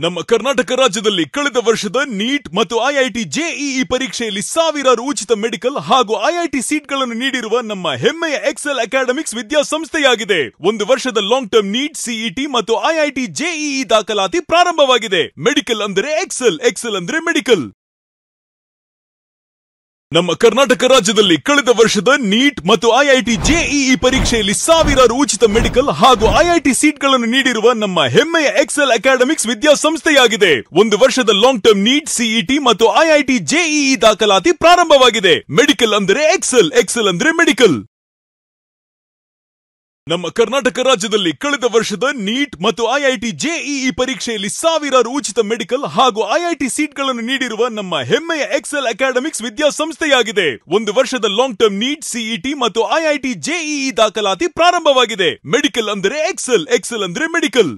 ನಮ್ಮ ಕರ್ನಾಟಕ ರಾಜ್ಯದಲ್ಲಿ ಕಳೆದ ವರ್ಷದ ನೀಟ್ ಮತ್ತು ಐಐಟಿ ಜೆಇಇ ಪರೀಕ್ಷೆಯಲ್ಲಿ ಸಾವಿರಾರು ಉಚಿತ ಮೆಡಿಕಲ್ ಹಾಗೂ ಐಐಟಿ ಸೀಟ್ಗಳನ್ನು ನೀಡಿರುವ ನಮ್ಮ ಹೆಮ್ಮೆಯ ಎಕ್ಸೆಲ್ ಅಕಾಡೆಮಿಕ್ಸ್ ವಿದ್ಯಾಸಂಸ್ಥೆಯಾಗಿದೆ. ಒಂದು ವರ್ಷದ ಲಾಂಗ್ ಟರ್ಮ್ ನೀಟ್, ಸಿಇಟಿ ಮತ್ತು ಐಐಟಿ ಜೆಇಇ ದಾಖಲಾತಿ ಪ್ರಾರಂಭವಾಗಿದೆ. ಮೆಡಿಕಲ್ ಅಂದರೆ ಎಕ್ಸೆಲ್, ಎಕ್ಸೆಲ್ ಅಂದ್ರೆ ಮೆಡಿಕಲ್. ನಮ್ಮ ಕರ್ನಾಟಕ ರಾಜ್ಯದಲ್ಲಿ ಕಳೆದ ವರ್ಷದ ನೀಟ್ ಮತ್ತು ಐಐಟಿ ಜೆಇಇ ಪರೀಕ್ಷೆಯಲ್ಲಿ ಸಾವಿರಾರು ಉಚಿತ ಮೆಡಿಕಲ್ ಹಾಗೂ ಐಐಟಿ ಸೀಟ್ಗಳನ್ನು ನೀಡಿರುವ ನಮ್ಮ ಹೆಮ್ಮೆಯ ಎಕ್ಸೆಲ್ ಅಕಾಡೆಮಿಕ್ಸ್ ವಿದ್ಯಾಸಂಸ್ಥೆಯಾಗಿದೆ. ಒಂದು ವರ್ಷದ ಲಾಂಗ್ ಟರ್ಮ್ ನೀಟ್, ಸಿಇಟಿ ಮತ್ತು ಐಐಟಿ ಜೆಇಇ ದಾಖಲಾತಿ ಪ್ರಾರಂಭವಾಗಿದೆ. ಮೆಡಿಕಲ್ ಅಂದರೆ ಎಕ್ಸೆಲ್, ಎಕ್ಸೆಲ್ ಅಂದ್ರೆ ಮೆಡಿಕಲ್. ನಮ್ಮ ಕರ್ನಾಟಕ ರಾಜ್ಯದಲ್ಲಿ ಕಳೆದ ವರ್ಷದ ನೀಟ್ ಮತ್ತು ಐಐಟಿ ಜೆಇಇ ಪರೀಕ್ಷೆಯಲ್ಲಿ ಸಾವಿರಾರು ಉಚಿತ ಮೆಡಿಕಲ್ ಹಾಗೂ ಐಐಟಿ ಸೀಟ್ಗಳನ್ನು ನೀಡಿರುವ ನಮ್ಮ ಹೆಮ್ಮೆಯ ಎಕ್ಸೆಲ್ ಅಕಾಡೆಮಿಕ್ಸ್ ವಿದ್ಯಾಸಂಸ್ಥೆಯಾಗಿದೆ. ಒಂದು ವರ್ಷದ ಲಾಂಗ್ ಟರ್ಮ್ ನೀಟ್, ಸಿಇಟಿ ಮತ್ತು ಐಐಟಿ ಜೆಇಇ ದಾಖಲಾತಿ ಪ್ರಾರಂಭವಾಗಿದೆ. ಮೆಡಿಕಲ್ ಅಂದರೆ ಎಕ್ಸೆಲ್, ಎಕ್ಸೆಲ್ ಅಂದ್ರೆ ಮೆಡಿಕಲ್.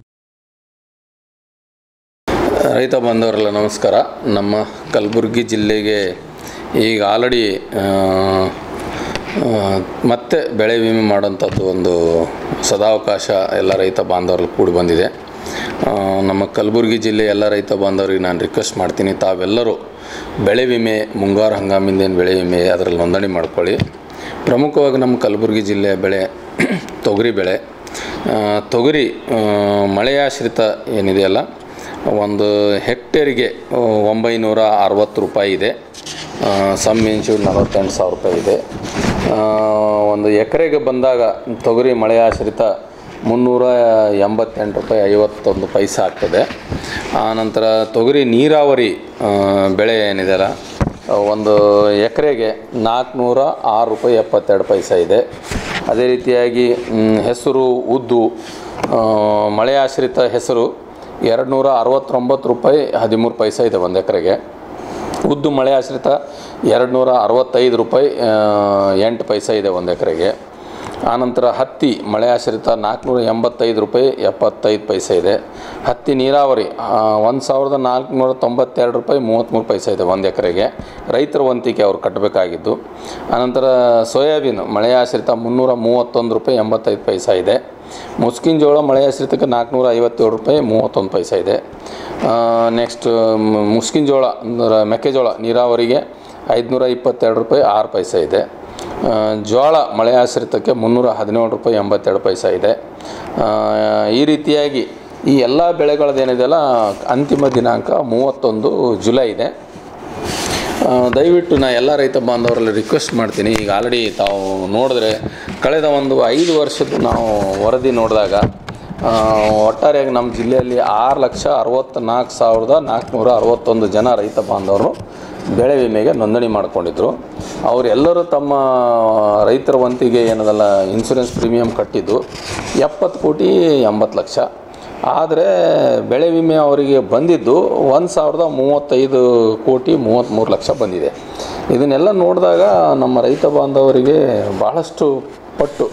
ರೈತ ಬಾಂಧವರೆಲ್ಲ ನಮಸ್ಕಾರ. ನಮ್ಮ ಕಲಬುರಗಿ ಜಿಲ್ಲೆಗೆ ಈಗ ಆಲ್ರೆಡಿ ಮತ್ತೆ ಬೆಳೆ ವಿಮೆ ಮಾಡೋಂಥದ್ದು ಒಂದು ಸದಾವಕಾಶ ಎಲ್ಲ ರೈತ ಬಾಂಧವರಲ್ಲಿ ಕೂಡಿ ಬಂದಿದೆ. ನಮ್ಮ ಕಲಬುರಗಿ ಜಿಲ್ಲೆ ಎಲ್ಲ ರೈತ ಬಾಂಧವರಿಗೆ ನಾನು ರಿಕ್ವೆಸ್ಟ್ ಮಾಡ್ತೀನಿ, ತಾವೆಲ್ಲರೂ ಬೆಳೆ ವಿಮೆ, ಮುಂಗಾರು ಹಂಗಾಮಿಂದೇನು ಬೆಳೆ ವಿಮೆ ಅದರಲ್ಲಿ ನೋಂದಣಿ ಮಾಡ್ಕೊಳ್ಳಿ. ಪ್ರಮುಖವಾಗಿ ನಮ್ಮ ಕಲಬುರಗಿ ಜಿಲ್ಲೆಯ ಬೆಳೆ ತೊಗರಿ ಬೆಳೆ. ತೊಗರಿ ಮಳೆಯಾಶ್ರಿತ ಏನಿದೆಯಲ್ಲ, ಒಂದು ಹೆಕ್ಟೇರಿಗೆ 960 ರೂಪಾಯಿ ಇದೆ. ಸಮ್ ಇನ್ಶೂರ್ 48,000 ರೂಪಾಯಿ ಇದೆ. ಒಂದು ಎಕರೆಗೆ ಬಂದಾಗ ತೊಗರಿ ಮಳೆಯಾಶ್ರಿತ 388 ರೂಪಾಯಿ 51 ಪೈಸೆ ಆಗ್ತದೆ. ಆನಂತರ ತೊಗರಿ ನೀರಾವರಿ ಬೆಳೆ ಏನಿದೆಯಲ್ಲ, ಒಂದು ಎಕರೆಗೆ 406 ರೂಪಾಯಿ 72 ಪೈಸೆ ಇದೆ. ಅದೇ ರೀತಿಯಾಗಿ ಹೆಸರು, ಉದ್ದು ಮಳೆಯಾಶ್ರಿತ ಹೆಸರು 269 ರೂಪಾಯಿ 13 ಪೈಸೆ ಇದೆ ಒಂದು ಎಕರೆಗೆ. ಉದ್ದು ಮಳೆ ಆಶ್ರಿತ 265 ರೂಪಾಯಿ 8 ಪೈಸೆ ಇದೆ ಒಂದು ಎಕರೆಗೆ. ಆನಂತರ ಹತ್ತಿ ಮಳೆ ಆಶ್ರಿತ 485 ರೂಪಾಯಿ 75 ಪೈಸೆ ಇದೆ. ಹತ್ತಿ ನೀರಾವರಿ 1492 ರೂಪಾಯಿ 33 ಪೈಸೆ ಇದೆ ಒಂದು ಎಕರೆಗೆ. ರೈತರ ವಂತಿಕೆ ಅವ್ರು ಕಟ್ಟಬೇಕಾಗಿದ್ದು. ಆನಂತರ ಸೋಯಾಬೀನ್ ಮಳೆ ಆಶ್ರಿತ 331 ರೂಪಾಯಿ 85 ಪೈಸೆ ಇದೆ. ಮುಸ್ಕಿನ ಜೋಳ ಮಳೆ ಆಶ್ರಿತಕ್ಕೆ 457 ರೂಪಾಯಿ 31 ಪೈಸೆ ಇದೆ. ನೆಕ್ಸ್ಟ್ ಮುಸ್ಕಿನ ಜೋಳ ಅಂದರೆ ಮೆಕ್ಕೆಜೋಳ ನೀರಾವರಿಗೆ 522 ರೂಪಾಯಿ 6 ಪೈಸೆ ಇದೆ. ಜೋಳ ಮಳೆ ಆಶ್ರಿತಕ್ಕೆ 317 ರೂಪಾಯಿ 82 ಪೈಸೆ ಇದೆ. ಈ ರೀತಿಯಾಗಿ ಈ ಎಲ್ಲ ಬೆಳೆಗಳದ್ದೇನಿದೆಯಲ್ಲ, ಅಂತಿಮ ದಿನಾಂಕ 31 ಜುಲೈ ಇದೆ. ದಯವಿಟ್ಟು ನಾನು ಎಲ್ಲ ರೈತ ಬಾಂಧವರಲ್ಲಿ ರಿಕ್ವೆಸ್ಟ್ ಮಾಡ್ತೀನಿ. ಈಗ ಆಲ್ರೆಡಿ ತಾವು ನೋಡಿದ್ರೆ ಕಳೆದ ಒಂದು 5 ವರ್ಷದ ನಾವು ವರದಿ ನೋಡಿದಾಗ ಒಟ್ಟಾರೆಯಾಗಿ ನಮ್ಮ ಜಿಲ್ಲೆಯಲ್ಲಿ 6,64,461 ಜನ ರೈತ ಬಾಂಧವರು ಬೆಳೆ ವಿಮೆಗೆ ನೋಂದಣಿ ಮಾಡಿಕೊಂಡಿದ್ರು. ಅವರೆಲ್ಲರೂ ತಮ್ಮ ರೈತರ ವಂತಿಗೆ ಏನದಲ್ಲ ಇನ್ಶೂರೆನ್ಸ್ ಪ್ರೀಮಿಯಂ ಕಟ್ಟಿದ್ದು 70,80,00,000. ಆದರೆ ಬೆಳೆ ವಿಮೆ ಅವರಿಗೆ ಬಂದಿದ್ದು 1,035,33,00,000 ಬಂದಿದೆ. ಇದನ್ನೆಲ್ಲ ನೋಡಿದಾಗ ನಮ್ಮ ರೈತ ಬಾಂಧವರಿಗೆ ಭಾಳಷ್ಟು ಪಟ್ಟು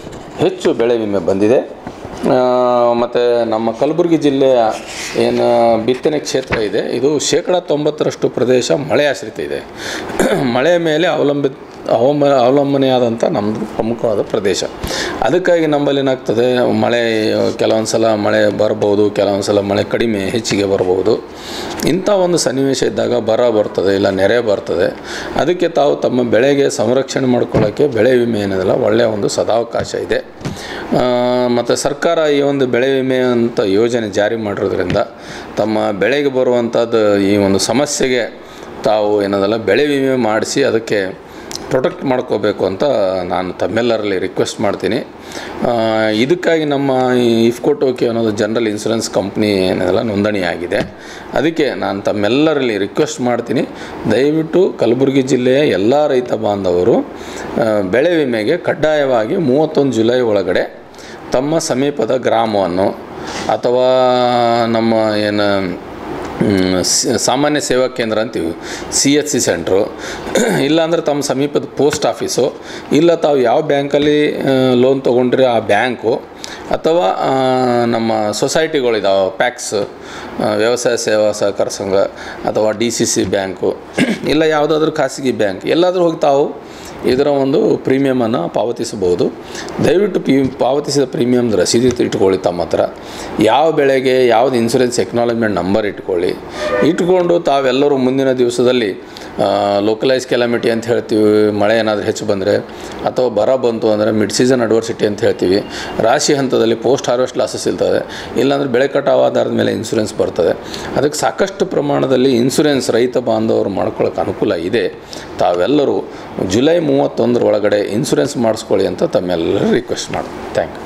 ಹೆಚ್ಚು ಬೆಳೆ ವಿಮೆ ಬಂದಿದೆ. ಮತ್ತು ನಮ್ಮ ಕಲಬುರಗಿ ಜಿಲ್ಲೆಯ ಏನು ಬಿತ್ತನೆ ಕ್ಷೇತ್ರ ಇದೆ, ಇದು 90% ಪ್ರದೇಶ ಮಳೆ ಆಶ್ರಿತ ಇದೆ. ಮಳೆ ಮೇಲೆ ಅವಲಂಬನೆಯಾದಂಥ ನಮ್ಮದು ಪ್ರಮುಖವಾದ ಪ್ರದೇಶ. ಅದಕ್ಕಾಗಿ ನಮ್ಮಲ್ಲಿ ಏನಾಗ್ತದೆ, ಮಳೆ ಕೆಲವೊಂದು ಸಲ ಮಳೆ ಬರ್ಬೋದು, ಕೆಲವೊಂದು ಸಲ ಮಳೆ ಕಡಿಮೆ ಹೆಚ್ಚಿಗೆ ಬರ್ಬೋದು. ಇಂಥ ಒಂದು ಸನ್ನಿವೇಶ ಇದ್ದಾಗ ಬರ ಬರ್ತದೆ, ಇಲ್ಲ ನೆರೆ ಬರ್ತದೆ. ಅದಕ್ಕೆ ತಾವು ತಮ್ಮ ಬೆಳೆಗೆ ಸಂರಕ್ಷಣೆ ಮಾಡ್ಕೊಳ್ಳೋಕ್ಕೆ ಬೆಳೆ ವಿಮೆ ಏನದಲ್ಲ ಒಳ್ಳೆಯ ಒಂದು ಸದಾವಕಾಶ ಇದೆ. ಮತ್ತು ಸರ್ಕಾರ ಈ ಒಂದು ಬೆಳೆ ವಿಮೆ ಅಂತ ಯೋಜನೆ ಜಾರಿ ಮಾಡಿರೋದ್ರಿಂದ ತಮ್ಮ ಬೆಳೆಗೆ ಬರುವಂಥದ್ದು ಈ ಒಂದು ಸಮಸ್ಯೆಗೆ ತಾವು ಏನದಲ್ಲ ಬೆಳೆ ವಿಮೆ ಮಾಡಿಸಿ ಅದಕ್ಕೆ ಪ್ರೊಟೆಕ್ಟ್ ಮಾಡ್ಕೋಬೇಕು ಅಂತ ನಾನು ತಮ್ಮೆಲ್ಲರಲ್ಲಿ ರಿಕ್ವೆಸ್ಟ್ ಮಾಡ್ತೀನಿ. ಇದಕ್ಕಾಗಿ ನಮ್ಮ ಇಫ್ಕೋ ಟೋಕಿ ಅನ್ನೋದು ಜನರಲ್ ಇನ್ಶೂರೆನ್ಸ್ ಕಂಪ್ನಿ ಏನದಲ್ಲ ನೋಂದಣಿ ಆಗಿದೆ. ಅದಕ್ಕೆ ನಾನು ತಮ್ಮೆಲ್ಲರಲ್ಲಿ ರಿಕ್ವೆಸ್ಟ್ ಮಾಡ್ತೀನಿ, ದಯವಿಟ್ಟು ಕಲಬುರಗಿ ಜಿಲ್ಲೆಯ ಎಲ್ಲ ರೈತ ಬಾಂಧವರು ಬೆಳೆ ವಿಮೆಗೆ ಕಡ್ಡಾಯವಾಗಿ 31 ಜುಲೈ ಒಳಗಡೆ ತಮ್ಮ ಸಮೀಪದ ಗ್ರಾಮವನ್ನು ಅಥವಾ ನಮ್ಮ ಏನು ಸಾಮಾನ್ಯ ಸೇವಾ ಕೇಂದ್ರ ಅಂತೀವಿ, CHC ಸೆಂಟ್ರು, ಇಲ್ಲಾಂದರೆ ತಮ್ಮ ಸಮೀಪದ ಪೋಸ್ಟ್ ಆಫೀಸು, ಇಲ್ಲ ತಾವು ಯಾವ ಬ್ಯಾಂಕಲ್ಲಿ ಲೋನ್ ತೊಗೊಂಡ್ರೆ ಆ ಬ್ಯಾಂಕು, ಅಥವಾ ನಮ್ಮ ಸೊಸೈಟಿಗಳಿದಾವೆ, ಪ್ಯಾಕ್ಸ್ ವ್ಯವಸಾಯ ಸೇವಾ ಸಹಕಾರ ಸಂಘ ಅಥವಾ DCC ಬ್ಯಾಂಕು, ಇಲ್ಲ ಯಾವುದಾದ್ರೂ ಖಾಸಗಿ ಬ್ಯಾಂಕ್, ಎಲ್ಲಾದರೂ ಹೋಗಿ ತಾವು ಇದರ ಒಂದು ಪ್ರೀಮಿಯಮನ್ನು ಪಾವತಿಸಬಹುದು. ದಯವಿಟ್ಟು ಪಾವತಿಸಿದ ಪ್ರೀಮಿಯಮ್ದ ರಸೀದಿ ಇಟ್ಕೊಳ್ಳಿ ತಮ್ಮ ಹತ್ರ. ಯಾವ ಬೆಳೆಗೆ ಯಾವ್ದು ಇನ್ಶೂರೆನ್ಸ್ ಎಕ್ನಾಲಜ್ಮೆಂಟ್ ನಂಬರ್ ಇಟ್ಕೊಂಡು ತಾವೆಲ್ಲರೂ ಮುಂದಿನ ದಿವಸದಲ್ಲಿ ಲೋಕಲೈಸ್ ಕೆಲಾಮಿಟಿ ಅಂತ ಹೇಳ್ತೀವಿ, ಮಳೆ ಏನಾದರೂ ಹೆಚ್ಚು ಬಂದರೆ ಅಥವಾ ಬರ ಬಂತು ಅಂದರೆ ಮಿಡ್ ಸೀಸನ್ ಅಡ್ವರ್ಸಿಟಿ ಅಂತ ಹೇಳ್ತೀವಿ. ರಾಶಿ ಹಂತದಲ್ಲಿ ಪೋಸ್ಟ್ ಹಾರ್ವೆಸ್ಟ್ ಲಾಸಸ್ ಇರ್ತದೆ, ಇಲ್ಲಾಂದರೆ ಬೆಳೆ ಕಟಾವು ಆಧಾರದ ಮೇಲೆ ಇನ್ಶೂರೆನ್ಸ್ ಬರ್ತದೆ. ಅದಕ್ಕೆ ಸಾಕಷ್ಟು ಪ್ರಮಾಣದಲ್ಲಿ ಇನ್ಶೂರೆನ್ಸ್ ರೈತ ಬಾಂಧವರು ಮಾಡ್ಕೊಳ್ಳೋಕೆ ಅನುಕೂಲ ಇದೆ. ತಾವೆಲ್ಲರೂ ಜುಲೈ 31 ಒಳಗಡೆ ಇನ್ಶೂರೆನ್ಸ್ ಮಾಡಿಸ್ಕೊಳ್ಳಿ ಅಂತ ತಮ್ಮೆಲ್ಲರೂ ರಿಕ್ವೆಸ್ಟ್ ಮಾಡೋದು. Thank you.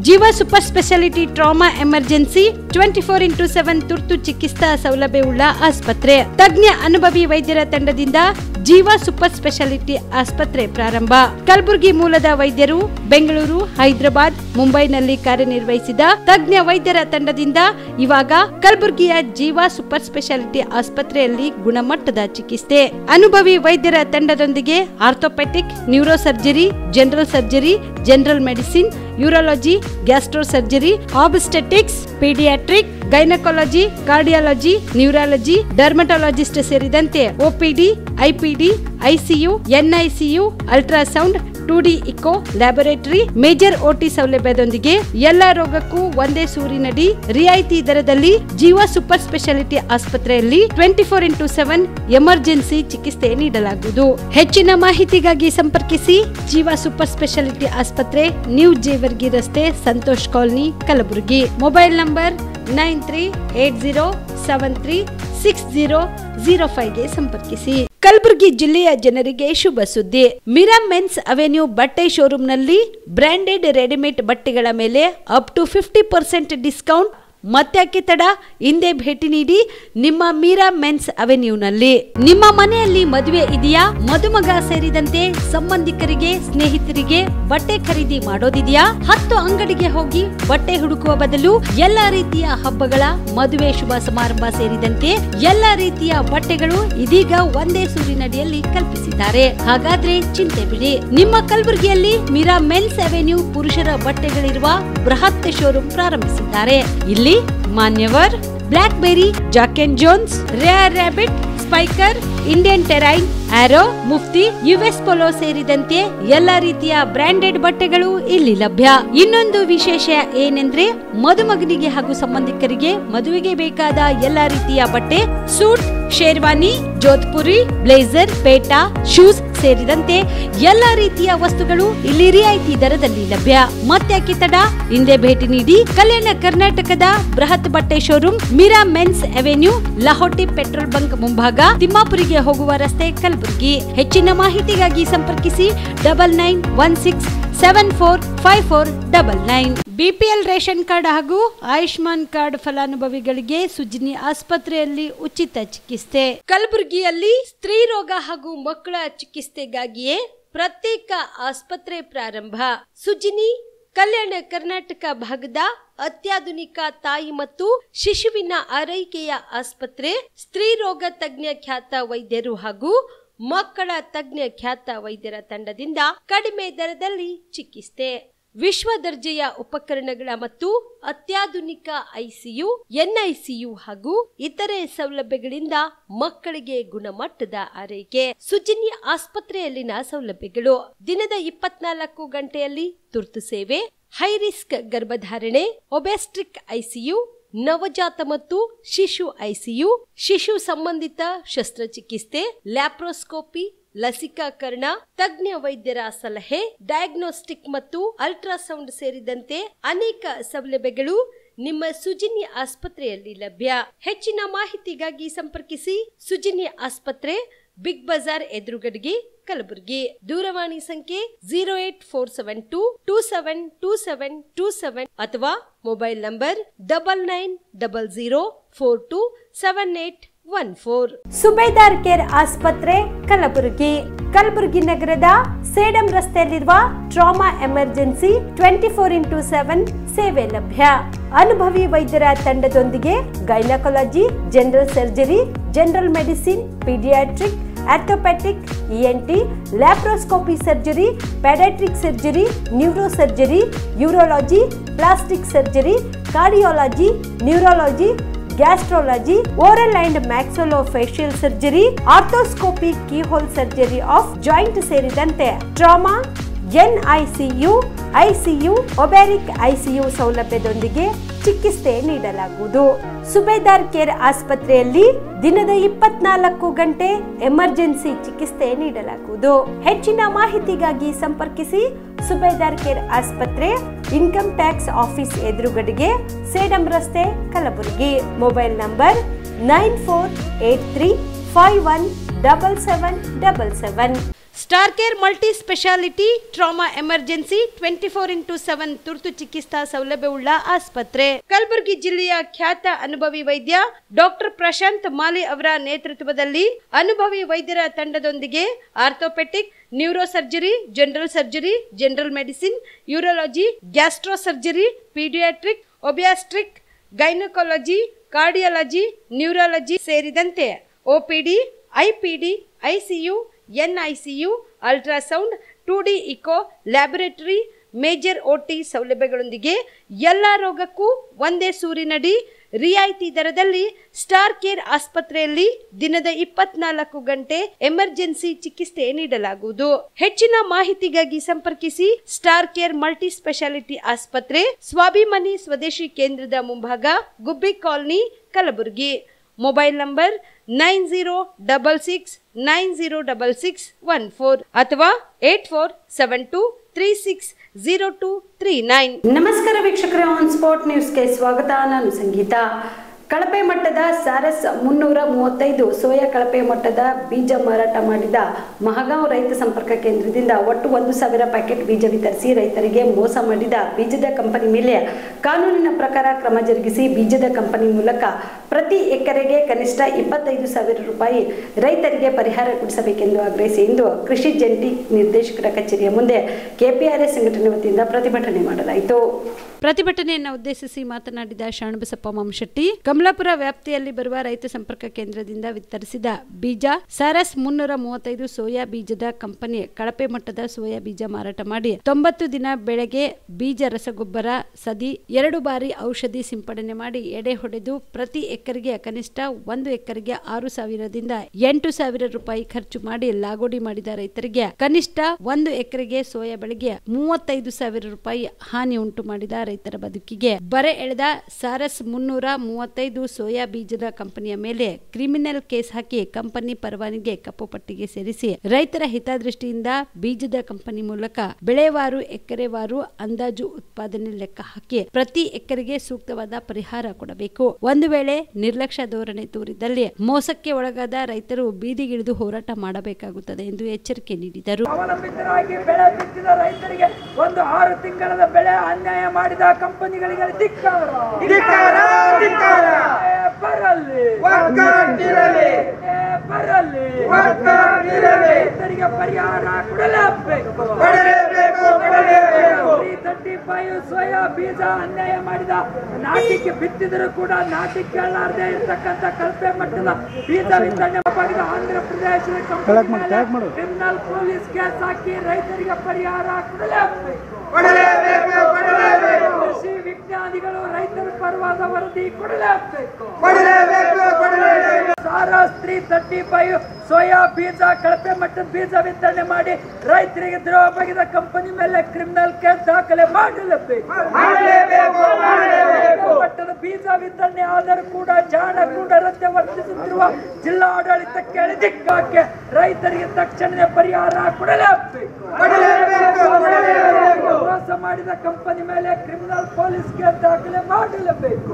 Jeeva super speciality trauma emergency 24x7 ತುರ್ತು ಚಿಕಿತ್ಸಾ ಸೌಲಭ್ಯವುಳ್ಳ ಆಸ್ಪತ್ರೆ. ತಜ್ಞ ಅನುಭವಿ ವೈದ್ಯರ ತಂಡದಿಂದ ಜೀವ ಸೂಪರ್ ಸ್ಪೆಷಾಲಿಟಿ ಆಸ್ಪತ್ರೆ ಪ್ರಾರಂಭ. ಕಲಬುರಗಿ ಮೂಲದ ವೈದ್ಯರು ಬೆಂಗಳೂರು, ಹೈದರಾಬಾದ್, ಮುಂಬೈನಲ್ಲಿ ಕಾರ್ಯನಿರ್ವಹಿಸಿದ ತಜ್ಞ ವೈದ್ಯರ ತಂಡದಿಂದ ಇವಾಗ ಕಲಬುರಗಿಯ ಜೀವ ಸೂಪರ್ ಸ್ಪೆಷಾಲಿಟಿ ಆಸ್ಪತ್ರೆಯಲ್ಲಿ ಗುಣಮಟ್ಟದ ಚಿಕಿತ್ಸೆ. ಅನುಭವಿ ವೈದ್ಯರ ತಂಡದೊಂದಿಗೆ orthopaedic, neuro surgery, general surgery, general medicine, urology, gastro surgery, obstetrics, paediatric, gynaecology, cardiology, neurology, dermatologist ಸೇರಿದಂತೆ OPD, IPD, ICU, NICU, ultrasound, 2D echo, laboratory, major OT ಸೌಲಭ್ಯದೊಂದಿಗೆ ಎಲ್ಲ ರೋಗಕ್ಕೂ ಒಂದೇ ಸೂರಿನಡಿ ರಿಯಾಯಿತಿ ದರದಲ್ಲಿ ಜೀವ ಸೂಪರ್ ಸ್ಪೆಷಾಲಿಟಿ ಆಸ್ಪತ್ರೆಯಲ್ಲಿ 24x7 ಎಮರ್ಜೆನ್ಸಿ ಚಿಕಿತ್ಸೆ ನೀಡಲಾಗುವುದು. ಹೆಚ್ಚಿನ ಮಾಹಿತಿಗಾಗಿ ಸಂಪರ್ಕಿಸಿ ಜೀವ ಸೂಪರ್ ಸ್ಪೆಷಾಲಿಟಿ ಆಸ್ಪತ್ರೆ, ನ್ಯೂ ಜೇವರ್ಗಿ ರಸ್ತೆ, Santosh colony, Kalaburagi. Mobile number 9380736005ಗೆ ಸಂಪರ್ಕಿಸಿ. ಕಲಬುರಗಿ ಜಿಲ್ಲೆಯ ಜನರಿಗೆ ಶುಭ ಸುದ್ದಿ. ಮೀರಾ ಮೆನ್ಸ್ ಅವೆನ್ಯೂ ಬಟ್ಟೆ ಶೋರೂಮ್ನಲ್ಲಿ ಬ್ರಾಂಡೆಡ್ ರೆಡಿಮೇಡ್ ಬಟ್ಟೆಗಳ ಮೇಲೆ ಅಪ್ ಟು 50% ಡಿಸ್ಕೌಂಟ್. ಮತ್ತ್ಯಾಕೆ ತಡ, ಹಿಂದೆ ಭೇಟಿ ನೀಡಿ ನಿಮ್ಮ ಮೀರಾ ಮೆನ್ಸ್ ಅವೆನ್ಯೂನಲ್ಲಿ. ನಿಮ್ಮ ಮನೆಯಲ್ಲಿ ಮದುವೆ ಇದೆಯಾ, ಮದುಮಗ ಸೇರಿದಂತೆ ಸಂಬಂಧಿಕರಿಗೆ, ಸ್ನೇಹಿತರಿಗೆ ಬಟ್ಟೆ ಖರೀದಿ ಮಾಡೋದಿದೆಯಾ? 10 ಅಂಗಡಿಗೆ ಹೋಗಿ ಬಟ್ಟೆ ಹುಡುಕುವ ಬದಲು ಎಲ್ಲಾ ರೀತಿಯ ಹಬ್ಬಗಳ, ಮದುವೆ, ಶುಭ ಸಮಾರಂಭ ಸೇರಿದಂತೆ ಎಲ್ಲಾ ರೀತಿಯ ಬಟ್ಟೆಗಳು ಇದೀಗ ಒಂದೇ ಸೂರಿನಡಿಯಲ್ಲಿ ಕಲ್ಪಿಸಿದ್ದಾರೆ. ಹಾಗಾದ್ರೆ ಚಿಂತೆ ಬಿಡಿ. ನಿಮ್ಮ ಕಲಬುರಗಿಯಲ್ಲಿ ಮೀರಾ ಮೆನ್ಸ್ ಅವೆನ್ಯೂ ಪುರುಷರ ಬಟ್ಟೆಗಳಿರುವ ಬೃಹತ್ ಶೋರೂಮ್ ಪ್ರಾರಂಭಿಸಿದ್ದಾರೆ. ಇಲ್ಲಿ Manyavar, Blackberry, Jack and Jones, Rare Rabbit, Spykar, Indian Terrain, Arrow, Mufti, US Polo ಸೇರಿದಂತೆ ಎಲ್ಲಾ ರೀತಿಯ ಬ್ರಾಂಡೆಡ್ ಬಟ್ಟೆಗಳು ಇಲ್ಲಿ ಲಭ್ಯ. ಇನ್ನೊಂದು ವಿಶೇಷ ಏನೆಂದ್ರೆ ಮದುಮಗನಿಗೆ ಹಾಗೂ ಸಂಬಂಧಿಕರಿಗೆ ಮದುವೆಗೆ ಬೇಕಾದ ಎಲ್ಲಾ ರೀತಿಯ ಬಟ್ಟೆ, ಸೂಟ್, ಶೇರ್ವಾನಿ, ಜೋಧ್ಪುರಿ, ಬ್ಲೇಸರ್, ಪೇಟಾ, ಶೂಸ್ ಸೇರಿದಂತೆ ಎಲ್ಲಾ ರೀತಿಯ ವಸ್ತುಗಳು ಇಲ್ಲಿ ರಿಯಾಯಿತಿ ದರದಲ್ಲಿ ಲಭ್ಯ. ಮತ್ತ್ಯಾಕೆ ತಡ, ಹಿಂದೆ ಭೇಟಿ ನೀಡಿ. ಕಲ್ಯಾಣ ಕರ್ನಾಟಕದ ಬೃಹತ್ ಬಟ್ಟೆ showroom Meera men's avenue, Lahoti petrol bunk ಮುಂಭಾಗ, ತಿಮ್ಮಾಪುರಿಗೆ ಹೋಗುವ ರಸ್ತೆ, ಕಲಬುರಗಿ. ಹೆಚ್ಚಿನ ಮಾಹಿತಿಗಾಗಿ ಸಂಪರ್ಕಿಸಿ 9916745499. ಬಿಪಿಎಲ್ ರೇಷನ್ ಕಾರ್ಡ್ ಹಾಗೂ ಆಯುಷ್ಮಾನ್ ಕಾರ್ಡ್ ಫಲಾನುಭವಿಗಳಿಗೆ ಸುಜಿನಿ ಆಸ್ಪತ್ರೆಯಲ್ಲಿ ಉಚಿತ ಚಿಕಿತ್ಸೆ. ಕಲಬುರಗಿಯಲ್ಲಿ ಸ್ತ್ರೀ ರೋಗ ಹಾಗೂ ಮಕ್ಕಳ ಚಿಕಿತ್ಸೆಗಾಗಿಯೇ ಪ್ರತ್ಯೇಕ ಆಸ್ಪತ್ರೆ ಪ್ರಾರಂಭ. ಸುಜಿನಿ ಕಲ್ಯಾಣ ಕರ್ನಾಟಕ ಭಾಗದ ಅತ್ಯಾಧುನಿಕ ತಾಯಿ ಮತ್ತು ಶಿಶುವಿನ ಆರೈಕೆಯ ಆಸ್ಪತ್ರೆ. ಸ್ತ್ರೀ ರೋಗ ತಜ್ಞ ಖ್ಯಾತ ವೈದ್ಯರು ಹಾಗೂ ಮಕ್ಕಳ ತಜ್ಞ ಖ್ಯಾತ ವೈದ್ಯರ ತಂಡದಿಂದ ಕಡಿಮೆ ದರದಲ್ಲಿ ಚಿಕಿತ್ಸೆ. ವಿಶ್ವ ದರ್ಜೆಯ ಉಪಕರಣಗಳ ಮತ್ತು ಅತ್ಯಾಧುನಿಕ ಐಸಿಯು, ಎನ್ಐಸಿಯು ಹಾಗೂ ಇತರೆ ಸೌಲಭ್ಯಗಳಿಂದ ಮಕ್ಕಳಿಗೆ ಗುಣಮಟ್ಟದ ಆರೈಕೆ. ಸುಜಿನಿ ಆಸ್ಪತ್ರೆಯಲ್ಲಿನ ಸೌಲಭ್ಯಗಳು: ದಿನದ 24 ಗಂಟೆಯಲ್ಲಿ ತುರ್ತು ಸೇವೆ, ಹೈ ರಿಸ್ಕ್ ಗರ್ಭಧಾರಣೆ, ಒಬೆಸ್ಟ್ರಿಕ್ ಐಸಿಯು, ನವಜಾತ ಮತ್ತು ಶಿಶು ಐಸಿಯು, ಶಿಶು ಸಂಬಂಧಿತ ಶಸ್ತ್ರಚಿಕಿತ್ಸೆ, ಲ್ಯಾಪ್ರೋಸ್ಕೋಪಿ, ಲಸಿಕಾಕರಣ, ತಜ್ಞ ವೈದ್ಯರ ಸಲಹೆ, ಡಯಾಗ್ನೋಸ್ಟಿಕ್ ಮತ್ತು ಅಲ್ಟ್ರಾಸೌಂಡ್ ಸೇರಿದಂತೆ ಅನೇಕ ಸೌಲಭ್ಯಗಳು ನಿಮ್ಮ ಸುಜಿನಿ ಆಸ್ಪತ್ರೆಯಲ್ಲಿ ಲಭ್ಯ. ಹೆಚ್ಚಿನ ಮಾಹಿತಿಗಾಗಿ ಸಂಪರ್ಕಿಸಿ ಸುಜಿನಿ ಆಸ್ಪತ್ರೆ, ಬಿಗ್ ಬಜಾರ್ ಎದುರುಗಡೆಗೆ, ಕಲಬುರಗಿ. ದೂರವಾಣಿ ಸಂಖ್ಯೆ 08472272727 ಅಥವಾ ಮೊಬೈಲ್ ನಂಬರ್ 9900427814. ಸುಬೇದಾರ್ ಕೇರ್ ಆಸ್ಪತ್ರೆ, ಕಲಬುರಗಿ. ಕಲಬುರಗಿ ನಗರದ ಸೇಡಂ ರಸ್ತೆಯಲ್ಲಿರುವ ಟ್ರಾಮಾ ಎಮರ್ಜೆನ್ಸಿ 24x7 ಸೇವೆ ಲಭ್ಯ. ಅನುಭವಿ ವೈದ್ಯರ ತಂಡದೊಂದಿಗೆ gynaecology, general surgery, general medicine, paediatric, orthopaedic, ENT, laparoscopy surgery, paediatric surgery, neuro surgery, urology, plastic surgery, cardiology, neurology, gastrology, oral and maxillofacial surgery, arthroscopy, keyhole surgery of joint ಸೇರಿದಂತೆ trauma, NICU, ICU, ಒಬ್ಯಾರಿಕ್ ICU ಸೌಲಭ್ಯದೊಂದಿಗೆ ಚಿಕಿತ್ಸೆ ನೀಡಲಾಗುವುದು. ಸುಬೇದಾರ್ care ಆಸ್ಪತ್ರೆಯಲ್ಲಿ ದಿನದ 24 ಗಂಟೆ emergency ಚಿಕಿತ್ಸೆ ನೀಡಲಾಗುವುದು. ಹೆಚ್ಚಿನ ಮಾಹಿತಿಗಾಗಿ ಸಂಪರ್ಕಿಸಿ ಸುಬೇದಾರ್ ಕೇರ್ ಆಸ್ಪತ್ರೆ, ಇನ್ಕಮ್ ಟ್ಯಾಕ್ಸ್ ಆಫೀಸ್ ಎದುರುಗಡೆಗೆ, ಸೇಡಂ ರಸ್ತೆ, Kalaburagi. Mobile number 9483517777. Star care multi speciality trauma emergency 24x7 ತುರ್ತು ಚಿಕಿತ್ಸಾ ಸೌಲಭ್ಯವುಳ್ಳ ಆಸ್ಪತ್ರೆ. ಕಲಬುರಗಿ ಜಿಲ್ಲೆಯ ಖ್ಯಾತ ಅನುಭವಿ ವೈದ್ಯ ಡಾಕ್ಟರ್ ಪ್ರಶಾಂತ್ ಮಾಲಿ ಅವರ ನೇತೃತ್ವದಲ್ಲಿ ಅನುಭವಿ ವೈದ್ಯರ ತಂಡದೊಂದಿಗೆ orthopaedic, neuro surgery, general surgery, general medicine, urology, gastro surgery, paediatric, obstetric, gynaecology, cardiology, neurology ಸೇರಿದಂತೆ OPD, IPD, ICU, NICU, ultrasound, 2D echo, laboratory, major OT ಸೌಲಭ್ಯಗಳೊಂದಿಗೆ ಎಲ್ಲ ರೋಗಕ್ಕೂ ಒಂದೇ ಸೂರಿನಡಿ ರಿಯಾಯಿತಿ ದರದಲ್ಲಿ ಸ್ಟಾರ್ ಕೇರ್ ಆಸ್ಪತ್ರೆಯಲ್ಲಿ ದಿನದ 24 ಗಂಟೆ ಎಮರ್ಜೆನ್ಸಿ ಚಿಕಿತ್ಸೆ ನೀಡಲಾಗುವುದು. ಹೆಚ್ಚಿನ ಮಾಹಿತಿಗಾಗಿ ಸಂಪರ್ಕಿಸಿ ಸ್ಟಾರ್ ಕೇರ್ ಮಲ್ಟಿ ಸ್ಪೆಷಾಲಿಟಿ ಆಸ್ಪತ್ರೆ, ಸ್ವಾಭಿಮಾನಿ ಸ್ವದೇಶಿ ಕೇಂದ್ರದ ಮುಂಭಾಗ, ಗುಬ್ಬಿ ಕಾಲನಿ, ಕಲಬುರಗಿ. ಮೊಬೈಲ್ ನಂಬರ್ 9066906614 ಅಥವಾ 8472360239. ನಮಸ್ಕಾರ ವೀಕ್ಷಕರೇ, ಆನ್ ಸ್ಪಾಟ್ ನ್ಯೂಸ್ಗೆ ಸ್ವಾಗತ. ನಾನು ಸಂಗೀತ. ಕಳಪೆ ಮಟ್ಟದ ಸಾರಸ್ 335 ಸೋಯಾ ಕಳಪೆ ಮಟ್ಟದ ಬೀಜ ಮಾರಾಟ ಮಾಡಿದ ಮಹಗಾಂವ್ ರೈತ ಸಂಪರ್ಕ ಕೇಂದ್ರದಿಂದ ಒಟ್ಟು 1000 ಪ್ಯಾಕೆಟ್ ಬೀಜ ವಿತರಿಸಿ ರೈತರಿಗೆ ಮೋಸ ಮಾಡಿದ ಬೀಜದ ಕಂಪನಿ ಮೇಲೆ ಕಾನೂನಿನ ಪ್ರಕಾರ ಕ್ರಮ ಜರುಗಿಸಿ ಬೀಜದ ಕಂಪನಿ ಮೂಲಕ ಪ್ರತಿ ಎಕರೆಗೆ ಕನಿಷ್ಠ 25,000 ರೂಪಾಯಿ ರೈತರಿಗೆ ಪರಿಹಾರ ಕೊಡಿಸಬೇಕೆಂದು ಆಗ್ರಹಿಸಿ ಇಂದು ಕೃಷಿ ಜಂಟಿ ನಿರ್ದೇಶಕರ ಕಚೇರಿಯ ಮುಂದೆ KPRS ಸಂಘಟನೆ ವತಿಯಿಂದ ಪ್ರತಿಭಟನೆ ಮಾಡಲಾಯಿತು. ಪ್ರತಿಭಟನೆಯನ್ನು ಉದ್ದೇಶಿಸಿ ಮಾತನಾಡಿದ ಶರಣಬಸಪ್ಪ ಮಾಮಶೆಟ್ಟಿ, ಕಮಲಾಪುರ ವ್ಯಾಪ್ತಿಯಲ್ಲಿ ಬರುವ ರೈತ ಸಂಪರ್ಕ ಕೇಂದ್ರದಿಂದ ವಿತರಿಸಿದ ಬೀಜ ಸಾರಸ್ 335 ಸೋಯಾ ಬೀಜದ ಕಂಪನಿ ಕಳಪೆ ಮಟ್ಟದ ಸೋಯಾ ಬೀಜ ಮಾರಾಟ ಮಾಡಿ 90 ದಿನ ಬೆಳೆಗೆ ಬೀಜ ರಸಗೊಬ್ಬರ ಸದಿ 2 ಬಾರಿ ಔಷಧಿ ಸಿಂಪಡಣೆ ಮಾಡಿ ಎಡೆ ಹೊಡೆದು ಪ್ರತಿ ಎಕರೆಗೆ ಕನಿಷ್ಠ 1 ಎಕರೆಗೆ 6,000ದಿಂದ 8,000 ರೂಪಾಯಿ ಖರ್ಚು ಮಾಡಿ ಲಾಗೋಡಿ ಮಾಡಿದ ರೈತರಿಗೆ ಕನಿಷ್ಠ 1 ಎಕರೆಗೆ ಸೋಯಾ ಬೆಳೆಗೆ 35,000 ರೂಪಾಯಿ ಹಾನಿ ಉಂಟು ಮಾಡಿದ ರೈತರ ಬದುಕಿಗೆ ಬರೆ ಎಳೆದ ಸಾರಸ್ 335 ಸೋಯಾ ಬೀಜದ ಕಂಪನಿಯ ಮೇಲೆ ಕ್ರಿಮಿನಲ್ ಕೇಸ್ ಹಾಕಿ ಕಂಪನಿ ಪರವಾನಗಿ ಕಪ್ಪು ಪಟ್ಟಿಗೆ ಸೇರಿಸಿ ರೈತರ ಹಿತದೃಷ್ಟಿಯಿಂದ ಬೀಜದ ಕಂಪನಿ ಮೂಲಕ ಬೆಳೆವಾರು ಎಕರೆವಾರು ಅಂದಾಜು ಉತ್ಪಾದನೆ ಲೆಕ್ಕ ಹಾಕಿ ಪ್ರತಿ ಎಕರೆಗೆ ಸೂಕ್ತವಾದ ಪರಿಹಾರ ಕೊಡಬೇಕು. ಒಂದು ವೇಳೆ ನಿರ್ಲಕ್ಷ್ಯ ಧೋರಣೆ ತೋರಿದಲ್ಲಿ ಮೋಸಕ್ಕೆ ಒಳಗಾದ ರೈತರು ಬೀದಿಗಿಳಿದು ಹೋರಾಟ ಮಾಡಬೇಕಾಗುತ್ತದೆ ಎಂದು ಎಚ್ಚರಿಕೆ ನೀಡಿದರು. ಅವಲಂಬಿತರಾಗಿ ಬೆಳೆ ಬಿತ್ತಿದ ರೈತರಿಗೆ ಒಂದು 6 ತಿಂಗಳ ಬೆಳೆ ಅನ್ಯಾಯ ಮಾಡಿದ ಕಂಪನಿಗಳಿಗೆ ಧಿಕ್ಕಾರ ಬರಲಿ, ರೈತರಿಗೆ ಪರಿಹಾರ ಕೊಡಲೇಬೇಕು. 335 ಸೋಯಾ ಬೀಜ ಅನ್ಯಾಯ ಮಾಡಿದ ನಾಟಿಗೆ ಬಿತ್ತಿದರೂ ಕೂಡ ನಾಟಿ ಕೇಳಲಾರದೆ ಇರತಕ್ಕಂತ ಕಳಪೆ ಮಟ್ಟದ ಬೀಜ ವಿತರಣೆ ಮಾಡಿದ ಆಂಧ್ರ ಪ್ರದೇಶದ ಕ್ರಿಮಿನಲ್ ಪೊಲೀಸ್ ಕೇಸ್ ಹಾಕಿ ರೈತರಿಗೆ ಪರಿಹಾರ ಕೊಡಲೇಬೇಕು. ಕೃಷಿ ವಿಜ್ಞಾನಿಗಳು ರೈತರ ಪರವಾದ ವರದಿ ಕೊಡಲೇಬೇಕು. ಸಾರಸ್ 335 ಸೋಯಾ ಬೀಜ ಕಳಪೆ ಮಟ್ಟದ ಬೀಜ ವಿತರಣೆ ಮಾಡಿ ರೈತರಿಗೆ ದ್ರೋಹ ಬಗೆದ ಕಂಪನಿ ಮೇಲೆ ಕ್ರಿಮಿನಲ್ ಕೇಸ್ ದಾಖಲೆ ಮಾಡಲೇಬೇಕು. ಮಟ್ಟದ ಬೀಜ ವಿತರಣೆ ಆದರೂ ಕೂಡ ಜಾಣಗೂಡರಂತೆ ವರ್ತಿಸುತ್ತಿರುವ ಜಿಲ್ಲಾ ಆಡಳಿತಕ್ಕೆ ಧಿಕ್ಕಾರಕ್ಕೆ ರೈತರಿಗೆ ತಕ್ಷಣವೇ ಪರಿಹಾರ ಕೊಡಲೇಬೇಕು. ಮೋಸ ಮಾಡಿದ ಕಂಪನಿ ಮೇಲೆ ಕ್ರಿಮಿನಲ್ ಪೊಲೀಸ್ ಕೇಸ್ ದಾಖಲೆ ಮಾಡಲೇಬೇಕು.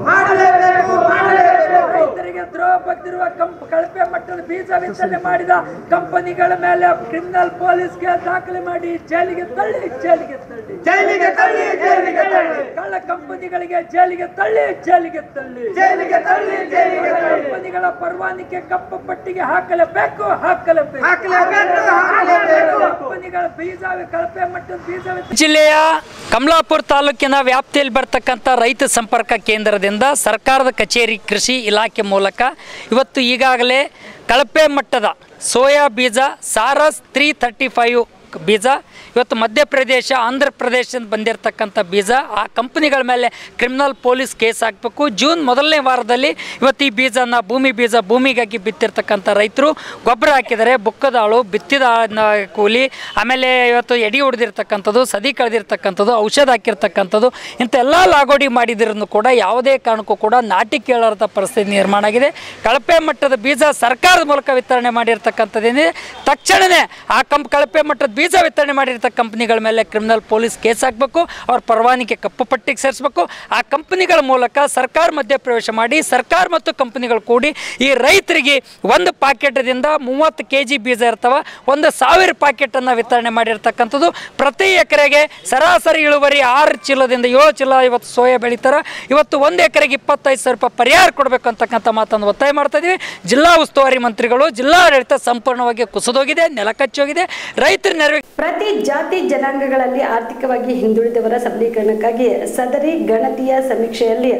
ರೈತರಿಗೆ ದ್ರೋಹ ಬಗೆದಿರುವ ಕಳಪೆ ಮಟ್ಟದ ಬೀಜ ವಿತರಣೆ ಮಾಡಿದ ಕಂಪನಿಗಳ ಮೇಲೆ ಕ್ರಿಮಿನಲ್ ಪೊಲೀಸ್ ಕೇಸ್ ದಾಖಲೆ ಮಾಡಿ ಜೈಲಿಗೆ ತಳ್ಳಿ ಕಳ್ಳ ಕಂಪನಿಗಳಿಗೆ ಜೈಲಿಗೆ ತಳ್ಳಿ ಕಂಪನಿಗಳ ಪರವಾನಗಿ ಕಪ್ಪು ಪಟ್ಟಿಗೆ ಹಾಕಲೇಬೇಕು. ಕಂಪನಿಗಳ ಬೀಜ ಕಳಪೆ ಮಟ್ಟದ ಬೀಜ ಜಿಲ್ಲೆಯ ಕಮಲಾಪುರ ತಾಲೂಕಿನ ವ್ಯಾಪ್ತಿಯಲ್ಲಿ ಬರ್ತಕ್ಕಂಥ ರೈತ ಸಂಪರ್ಕ ಕೇಂದ್ರದಿಂದ ಸರ್ಕಾರದ ಕಚೇರಿ ಕೃಷಿ ಇಲಾಖೆ ಮೂಲಕ ಇವತ್ತು ಈಗಾಗಲೇ ಕಳಪೆ ಮಟ್ಟದ ಸೋಯಾ ಬೀಜ ಸಾರಸ್ 335 ಬೀಜ, ಇವತ್ತು ಮಧ್ಯಪ್ರದೇಶ ಆಂಧ್ರ ಪ್ರದೇಶದಿಂದ ಬಂದಿರತಕ್ಕಂಥ ಬೀಜ, ಆ ಕಂಪ್ನಿಗಳ ಮೇಲೆ ಕ್ರಿಮಿನಲ್ ಪೊಲೀಸ್ ಕೇಸ್ ಹಾಕಬೇಕು. ಜೂನ್ ಮೊದಲನೇ ವಾರದಲ್ಲಿ ಇವತ್ತು ಈ ಬೀಜನ ಭೂಮಿಗಾಗಿ ಬಿತ್ತಿರ್ತಕ್ಕಂಥ ರೈತರು ಗೊಬ್ಬರ ಹಾಕಿದರೆ ಬುಕ್ಕದಾಳು, ಬಿತ್ತಿದ ಕೂಲಿ, ಆಮೇಲೆ ಇವತ್ತು ಎಡಿ ಹೊಡೆದಿರ್ತಕ್ಕಂಥದ್ದು, ಸದಿ ಕಳೆದಿರ್ತಕ್ಕಂಥದ್ದು, ಔಷಧ ಹಾಕಿರ್ತಕ್ಕಂಥದ್ದು, ಇಂಥ ಎಲ್ಲ ಲಾಗೋಡಿ ಮಾಡಿದ್ರೂ ಕೂಡ ಯಾವುದೇ ಕಾರಣಕ್ಕೂ ಕೂಡ ನಾಟಿ ಕೇಳಾರದ ಪರಿಸ್ಥಿತಿ ನಿರ್ಮಾಣ ಆಗಿದೆ. ಕಳಪೆ ಮಟ್ಟದ ಬೀಜ ಸರ್ಕಾರದ ಮೂಲಕ ವಿತರಣೆ ಮಾಡಿರ್ತಕ್ಕಂಥದ್ದೇನಿದೆ, ತಕ್ಷಣವೇ ಆ ಕಳಪೆ ಮಟ್ಟದ ಬೀಜ ವಿತರಣೆ ಮಾಡಿರ್ತಕ್ಕ ಕಂಪ್ನಿಗಳ ಮೇಲೆ ಕ್ರಿಮಿನಲ್ ಪೊಲೀಸ್ ಕೇಸ್ ಹಾಕಬೇಕು, ಅವ್ರ ಪರವಾನಿಗೆ ಕಪ್ಪು ಪಟ್ಟಿಗೆ ಸೇರಿಸಬೇಕು. ಆ ಕಂಪ್ನಿಗಳ ಮೂಲಕ ಸರ್ಕಾರ ಮಧ್ಯಪ್ರವೇಶ ಮಾಡಿ ಸರ್ಕಾರ ಮತ್ತು ಕಂಪ್ನಿಗಳು ಕೂಡಿ ಈ ರೈತರಿಗೆ ಒಂದು ಪ್ಯಾಕೆಟ್ದಿಂದ 30 kg ಬೀಜ ಇರ್ತವೆ, 1,000 ಪ್ಯಾಕೆಟನ್ನು ವಿತರಣೆ ಮಾಡಿರ್ತಕ್ಕಂಥದ್ದು. ಪ್ರತಿ ಎಕರೆಗೆ ಸರಾಸರಿ ಇಳುವರಿ 6 ಚೀಲದಿಂದ 7 ಚೀಲ ಇವತ್ತು ಸೋಯಾ ಬೆಳೀತಾರೆ. ಇವತ್ತು 1 ಎಕರೆಗೆ 25,000 ರೂಪಾಯಿ ಪರಿಹಾರ ಕೊಡಬೇಕು ಅಂತಕ್ಕಂಥ ಮಾತನ್ನು ಒತ್ತಾಯ ಮಾಡ್ತಾ ಇದ್ದೀವಿ. ಜಿಲ್ಲಾ ಉಸ್ತುವಾರಿ ಮಂತ್ರಿಗಳು, ಜಿಲ್ಲಾಡಳಿತ ಸಂಪೂರ್ಣವಾಗಿ ಕುಸಿದೋಗಿದೆ, ನೆಲಕಚ್ಚೋಗಿದೆ. ರೈತರ ನೆರವಿಗೆ ಪ್ರತಿ ಜಾತಿ ಜನಾಂಗಗಳಲ್ಲಿ ಆರ್ಥಿಕವಾಗಿ ಹಿಂದುಳಿದವರ ಸಬಲೀಕರಣಕ್ಕಾಗಿ ಸದರಿ ಗಣತಿಯ ಸಮೀಕ್ಷೆಯಲ್ಲಿ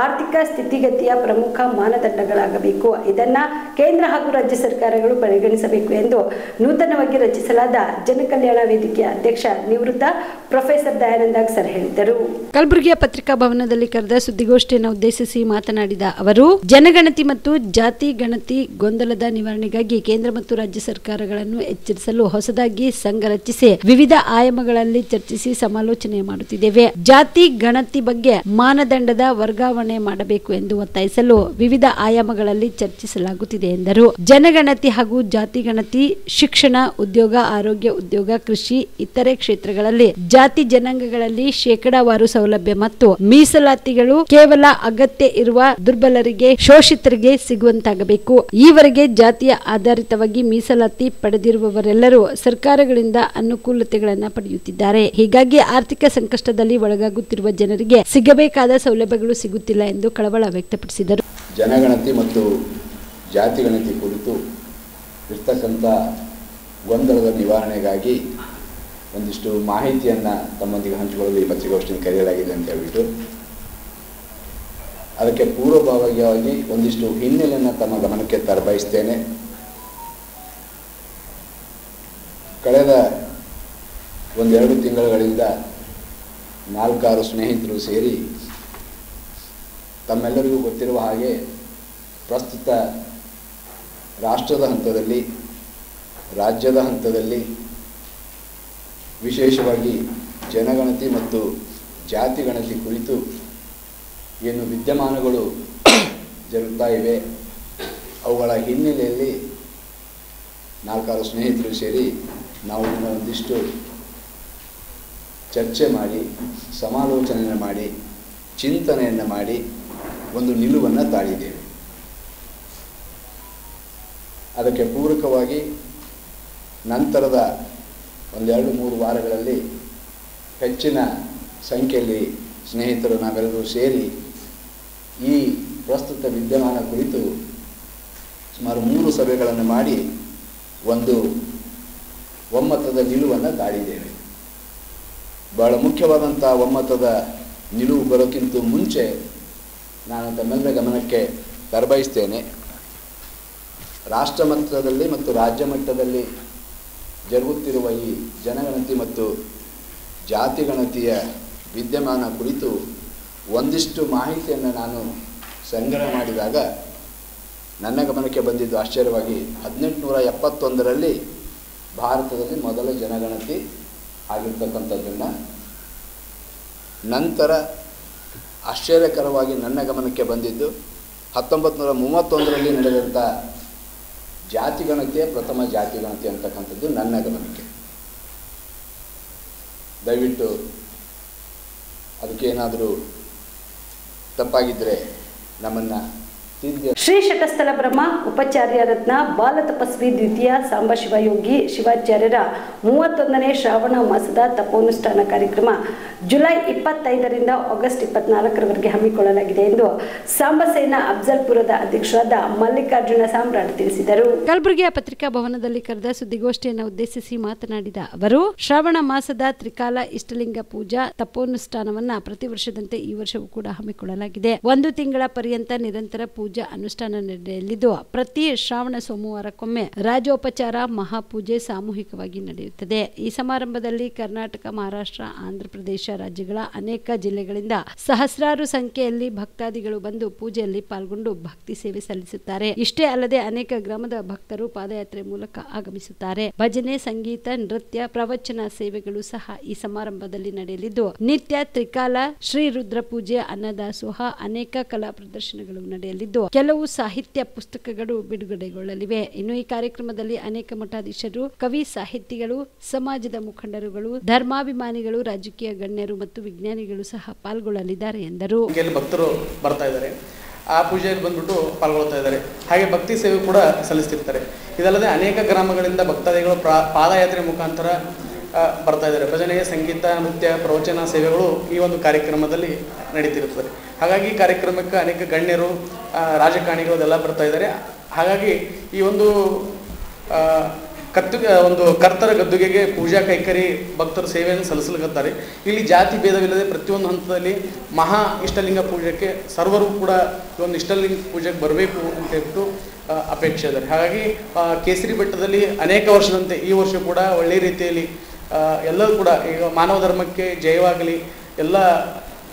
ಆರ್ಥಿಕ ಸ್ಥಿತಿಗತಿಯ ಪ್ರಮುಖ ಮಾನದಂಡಗಳಾಗಬೇಕು. ಇದನ್ನ ಕೇಂದ್ರ ಹಾಗೂ ರಾಜ್ಯ ಸರ್ಕಾರಗಳು ಪರಿಗಣಿಸಬೇಕು ಎಂದು ನೂತನವಾಗಿ ರಚಿಸಲಾದ ಜನಕಲ್ಯಾಣ ವೇದಿಕೆಯ ಅಧ್ಯಕ್ಷ ನಿವೃತ್ತ ಪ್ರೊಫೆಸರ್ ದಯಾನಂದ ಸರ್ ಹೇಳಿದರು. ಕಲಬುರಗಿಯ ಪತ್ರಿಕಾ ಭವನದಲ್ಲಿ ಕರೆದ ಸುದ್ದಿಗೋಷ್ಠಿಯನ್ನು ಉದ್ದೇಶಿಸಿ ಮಾತನಾಡಿದ ಅವರು, ಜನಗಣತಿ ಮತ್ತು ಜಾತಿ ಗಣತಿ ಗೊಂದಲದ ನಿವಾರಣೆಗಾಗಿ ಕೇಂದ್ರ ಮತ್ತು ರಾಜ್ಯ ಸರ್ಕಾರಗಳನ್ನು ಎಚ್ಚರಿಸಲು ಹೊಸದಾಗಿ ಸಂಘ ರಚಿಸಿ ವಿವಿಧ ಆಯಾಮಗಳಲ್ಲಿ ಚರ್ಚಿಸಿ ಸಮಾಲೋಚನೆ ಮಾಡುತ್ತಿದ್ದೇವೆ. ಜಾತಿ ಗಣತಿ ಬಗ್ಗೆ ಮಾನದಂಡದ ವರ್ಗಾವಣೆ ಮಾಡಬೇಕು ಎಂದು ಒತ್ತಾಯಿಸಲು ವಿವಿಧ ಆಯಾಮಗಳಲ್ಲಿ ಚರ್ಚಿಸಲಾಗುತ್ತಿದೆ ಎಂದರು. ಜನಗಣತಿ ಹಾಗೂ ಜಾತಿ ಗಣತಿ ಶಿಕ್ಷಣ, ಉದ್ಯೋಗ, ಆರೋಗ್ಯ, ಉದ್ಯೋಗ, ಕೃಷಿ, ಇತರೆ ಕ್ಷೇತ್ರಗಳಲ್ಲಿ ಜಾತಿ ಜನಾಂಗಗಳಲ್ಲಿ ಶೇಕಡಾವಾರು ಸೌಲಭ್ಯ ಮತ್ತು ಮೀಸಲಾತಿಗಳು ಕೇವಲ ಅಗತ್ಯ ಇರುವ ದುರ್ಬಲರಿಗೆ, ಶೋಷಿತರಿಗೆ ಸಿಗುವಂತಾಗಬೇಕು. ಈವರೆಗೆ ಜಾತಿಯ ಆಧಾರಿತವಾಗಿ ಮೀಸಲಾತಿ ಪಡೆದಿರುವವರೆಲ್ಲರೂ ಸರ್ಕಾರಗಳಿಂದ ಅನುಕೂಲತೆಗಳನ್ನು ಪಡೆಯುತ್ತಿದ್ದಾರೆ. ಹೀಗಾಗಿ ಆರ್ಥಿಕ ಸಂಕಷ್ಟದಲ್ಲಿ ಒಳಗಾಗುತ್ತಿರುವ ಜನರಿಗೆ ಸಿಗಬೇಕಾದ ಸೌಲಭ್ಯಗಳು ಸಿಗುತ್ತಿಲ್ಲ ಎಂದು ಕಳವಳ ವ್ಯಕ್ತಪಡಿಸಿದರು. ಜನಗಣತಿ ಮತ್ತು ಜಾತಿ ಗಣತಿ ಕುರಿತು ಇರ್ತಕ್ಕಂಥ ಗೊಂದಲದ ನಿವಾರಣೆಗಾಗಿ ಒಂದಿಷ್ಟು ಮಾಹಿತಿಯನ್ನು ತಮ್ಮೊಂದಿಗೆ ಹಂಚಿಕೊಳ್ಳಲು ಈ ಪತ್ರಿಕಾಗೋಷ್ಠಿಯನ್ನು ಕರೆಯಲಾಗಿದೆ ಅಂತ ಹೇಳ್ಬಿಟ್ಟು, ಅದಕ್ಕೆ ಪೂರ್ವಭಾವಿಯಾಗಿ ಒಂದಿಷ್ಟು ಹಿನ್ನೆಲೆಯನ್ನು ತಮ್ಮ ಗಮನಕ್ಕೆ ತರಬಯಸ್ತೇನೆ. ಕಳೆದ 1-2 ತಿಂಗಳುಗಳಿಂದ 4-6 ಸ್ನೇಹಿತರು ಸೇರಿ ತಮ್ಮೆಲ್ಲರಿಗೂ ಗೊತ್ತಿರುವ ಹಾಗೆ ಪ್ರಸ್ತುತ ರಾಷ್ಟ್ರದ ಹಂತದಲ್ಲಿ, ರಾಜ್ಯದ ಹಂತದಲ್ಲಿ ವಿಶೇಷವಾಗಿ ಜನಗಣತಿ ಮತ್ತು ಜಾತಿ ಗಣತಿ ಕುರಿತು ಏನು ವಿದ್ಯಮಾನಗಳು ಜರುಗ್ತಾ ಇವೆ, ಅವುಗಳ ಹಿನ್ನೆಲೆಯಲ್ಲಿ 4-6 ಸ್ನೇಹಿತರು ಸೇರಿ ನಾವು ಒಂದಿಷ್ಟು ಚರ್ಚೆ ಮಾಡಿ, ಸಮಾಲೋಚನೆಯನ್ನು ಮಾಡಿ, ಚಿಂತನೆಯನ್ನು ಮಾಡಿ ಒಂದು ನಿಲುವನ್ನು ತಾಳಿದ್ದೇವೆ. ಅದಕ್ಕೆ ಪೂರಕವಾಗಿ ನಂತರದ 1-2-3 ವಾರಗಳಲ್ಲಿ ಹೆಚ್ಚಿನ ಸಂಖ್ಯೆಯಲ್ಲಿ ಸ್ನೇಹಿತರು ನಾವೆಲ್ಲರೂ ಸೇರಿ ಈ ಪ್ರಸ್ತುತ ವಿದ್ಯಮಾನ ಕುರಿತು ಸುಮಾರು 3 ಸಭೆಗಳನ್ನು ಮಾಡಿ ಒಂದು ಒಮ್ಮತದ ನಿಲುವನ್ನು ತಾಳಿದ್ದೇವೆ. ಬಹಳ ಮುಖ್ಯವಾದಂಥ ಒಮ್ಮತದ ನಿಲುವು ಬರೋಕ್ಕಿಂತ ಮುಂಚೆ ನಾನು ತಮ್ಮೆಲ್ಲರ ಗಮನಕ್ಕೆ ತರಬಯಸ್ತೇನೆ. ರಾಷ್ಟ್ರ ಮಟ್ಟದಲ್ಲಿ ಮತ್ತು ರಾಜ್ಯ ಮಟ್ಟದಲ್ಲಿ ಜರುಗುತ್ತಿರುವ ಈ ಜನಗಣತಿ ಮತ್ತು ಜಾತಿ ಗಣತಿಯ ವಿದ್ಯಮಾನ ಕುರಿತು ಒಂದಿಷ್ಟು ಮಾಹಿತಿಯನ್ನು ನಾನು ಸಂಗ್ರಹ ಮಾಡಿದಾಗ ನನ್ನ ಗಮನಕ್ಕೆ ಬಂದಿದ್ದು ಆಶ್ಚರ್ಯವಾಗಿ 1871ರಲ್ಲಿ ಭಾರತದಲ್ಲಿ ಮೊದಲ ಜನಗಣತಿ ಆಗಿರ್ತಕ್ಕಂಥದ್ದನ್ನು, ನಂತರ ಆಶ್ಚರ್ಯಕರವಾಗಿ ನನ್ನ ಗಮನಕ್ಕೆ ಬಂದಿದ್ದು 1931ರಲ್ಲಿ ನಡೆದಂಥ ಜಾತಿ ಗಣತಿಯ ಪ್ರಥಮ ಜಾತಿ ಗಣತಿ ಅಂತಕ್ಕಂಥದ್ದು ನನ್ನ ಗಮನಕ್ಕೆ. ದಯವಿಟ್ಟು ಅದಕ್ಕೇನಾದರೂ ತಪ್ಪಾಗಿದ್ದರೆ ನಮ್ಮನ್ನು ಶ್ರೀ ಶಟಸ್ಥಲ ಬ್ರಹ್ಮ ಉಪಚಾರ್ಯ ರತ್ನ ಬಾಲ ತಪಸ್ವಿ ದ್ವಿತೀಯ ಸಾಂಬ ಶಿವಯೋಗಿ ಶಿವಾಚಾರ್ಯರ 31ನೇ ಶ್ರಾವಣ ಮಾಸದ ತಪೋನುಷ್ಠಾನ ಕಾರ್ಯಕ್ರಮ ಜುಲೈ 25ರಿಂದ ಆಗಸ್ಟ್ 24ರವರೆಗೆ ಹಮ್ಮಿಕೊಳ್ಳಲಾಗಿದೆ ಎಂದು ಸಾಂಬಸೇನಾ ಅಫ್ಜಲ್ಪುರದ ಅಧ್ಯಕ್ಷರಾದ ಮಲ್ಲಿಕಾರ್ಜುನ ಸಾಮ್ರಾಟ್ ತಿಳಿಸಿದರು. ಕಲಬುರಗಿಯ ಪತ್ರಿಕಾ ಭವನದಲ್ಲಿ ಕರೆದ ಸುದ್ದಿಗೋಷ್ಠಿಯನ್ನು ಉದ್ದೇಶಿಸಿ ಮಾತನಾಡಿದ ಅವರು, ಶ್ರಾವಣ ಮಾಸದ ತ್ರಿಕಾಲ ಇಷ್ಟಲಿಂಗ ಪೂಜಾ ತಪೋನುಷ್ಠಾನವನ್ನ ಪ್ರತಿ ವರ್ಷದಂತೆ ಈ ವರ್ಷವೂ ಕೂಡ ಹಮ್ಮಿಕೊಳ್ಳಲಾಗಿದೆ. 1 ತಿಂಗಳ ಪರ್ಯಂತ ನಿರಂತರ ಪೂಜಾ ಅನುಷ್ಠಾನ ನಡೆಯಲಿದ್ದು ಪ್ರತಿ ಶ್ರಾವಣ ಸೋಮವಾರಕ್ಕೊಮ್ಮೆ ರಾಜೋಪಚಾರ ಮಹಾಪೂಜೆ ಸಾಮೂಹಿಕವಾಗಿ ನಡೆಯುತ್ತದೆ. ಈ ಸಮಾರಂಭದಲ್ಲಿ ಕರ್ನಾಟಕ, ಮಹಾರಾಷ್ಟ್ರ, ಆಂಧ್ರಪ್ರದೇಶ ರಾಜ್ಯಗಳ ಅನೇಕ ಜಿಲ್ಲೆಗಳಿಂದ ಸಹಸ್ರಾರು ಸಂಖ್ಯೆಯಲ್ಲಿ ಭಕ್ತಾದಿಗಳು ಬಂದು ಪೂಜೆಯಲ್ಲಿ ಪಾಲ್ಗೊಂಡು ಭಕ್ತಿ ಸೇವೆ ಸಲ್ಲಿಸುತ್ತಾರೆ. ಇಷ್ಟೇ ಅಲ್ಲದೆ ಅನೇಕ ಗ್ರಾಮದ ಭಕ್ತರು ಪಾದಯಾತ್ರೆ ಮೂಲಕ ಆಗಮಿಸುತ್ತಾರೆ. ಭಜನೆ, ಸಂಗೀತ, ನೃತ್ಯ, ಪ್ರವಚನ ಸೇವೆಗಳು ಸಹ ಈ ಸಮಾರಂಭದಲ್ಲಿ ನಡೆಯಲಿದ್ದು ನಿತ್ಯ ತ್ರಿಕಾಲ, ಶ್ರೀ ರುದ್ರ ಪೂಜೆ, ಅನ್ನದಾಸೋಹ, ಅನೇಕ ಕಲಾ ಪ್ರದರ್ಶನಗಳು ನಡೆಯಲಿದ್ದು ಕೆಲವು ಸಾಹಿತ್ಯ ಪುಸ್ತಕಗಳು ಬಿಡುಗಡೆಗೊಳ್ಳಲಿವೆ. ಇನ್ನು ಈ ಕಾರ್ಯಕ್ರಮದಲ್ಲಿ ಅನೇಕ ಮಠಾಧೀಶರು, ಕವಿ, ಸಾಹಿತಿಗಳು, ಸಮಾಜದ ಮುಖಂಡರುಗಳು, ಧರ್ಮಾಭಿಮಾನಿಗಳು, ರಾಜಕೀಯ ಗಣ್ಯರು ಮತ್ತು ವಿಜ್ಞಾನಿಗಳು ಸಹ ಪಾಲ್ಗೊಳ್ಳಲಿದ್ದಾರೆ ಎಂದರು. ಭಕ್ತರು ಬರ್ತಾ ಇದ್ದಾರೆ, ಆ ಪೂಜೆಯಲ್ಲಿ ಬಂದ್ಬಿಟ್ಟು ಪಾಲ್ಗೊಳ್ತಾ ಇದ್ದಾರೆ. ಹಾಗೆ ಭಕ್ತಿ ಸೇವೆ ಕೂಡ ಸಲ್ಲಿಸ್ತಿರ್ತಾರೆ. ಇದಲ್ಲದೆ ಅನೇಕ ಗ್ರಾಮಗಳಿಂದ ಭಕ್ತಾದಿಗಳು ಪಾದಯಾತ್ರೆ ಮುಖಾಂತರ ಬರ್ತಾ ಇದ್ದಾರೆ. ಭಜನೆ, ಸಂಗೀತ, ನೃತ್ಯ, ಪ್ರವಚನ ಸೇವೆಗಳು ಈ ಒಂದು ಕಾರ್ಯಕ್ರಮದಲ್ಲಿ ನಡೀತಿರುತ್ತದೆ. ಹಾಗಾಗಿ ಕಾರ್ಯಕ್ರಮಕ್ಕೆ ಅನೇಕ ಗಣ್ಯರು, ರಾಜಕಾರಣಿಗಳು ಎಲ್ಲ ಬರ್ತಾ ಇದ್ದಾರೆ. ಹಾಗಾಗಿ ಈ ಒಂದು ಕರ್ತರ ಗದ್ದುಗೆಗೆ ಪೂಜಾ ಕೈಕರಿ ಭಕ್ತರು ಸೇವೆಯನ್ನು ಸಲ್ಲಿಸಲಿದ್ದಾರೆ. ಇಲ್ಲಿ ಜಾತಿ ಭೇದವಿಲ್ಲದೆ ಪ್ರತಿಯೊಂದು ಹಂತದಲ್ಲಿ ಮಹಾ ಇಷ್ಟಲಿಂಗ ಪೂಜೆಗೆ ಸರ್ವರು ಕೂಡ ಈ ಒಂದು ಇಷ್ಟಲಿಂಗ ಪೂಜೆಗೆ ಬರಬೇಕು ಅಂತ ಹೇಳ್ಬಿಟ್ಟು ಅಪೇಕ್ಷೆ ಇದ್ದಾರೆ. ಹಾಗಾಗಿ ಕೇಸರಿ ಬೆಟ್ಟದಲ್ಲಿ ಅನೇಕ ವರ್ಷದಂತೆ ಈ ವರ್ಷ ಕೂಡ ಒಳ್ಳೆಯ ರೀತಿಯಲ್ಲಿ ಎಲ್ಲರೂ ಕೂಡ ಈಗ ಮಾನವ ಧರ್ಮಕ್ಕೆ ಜಯವಾಗಲಿ, ಎಲ್ಲ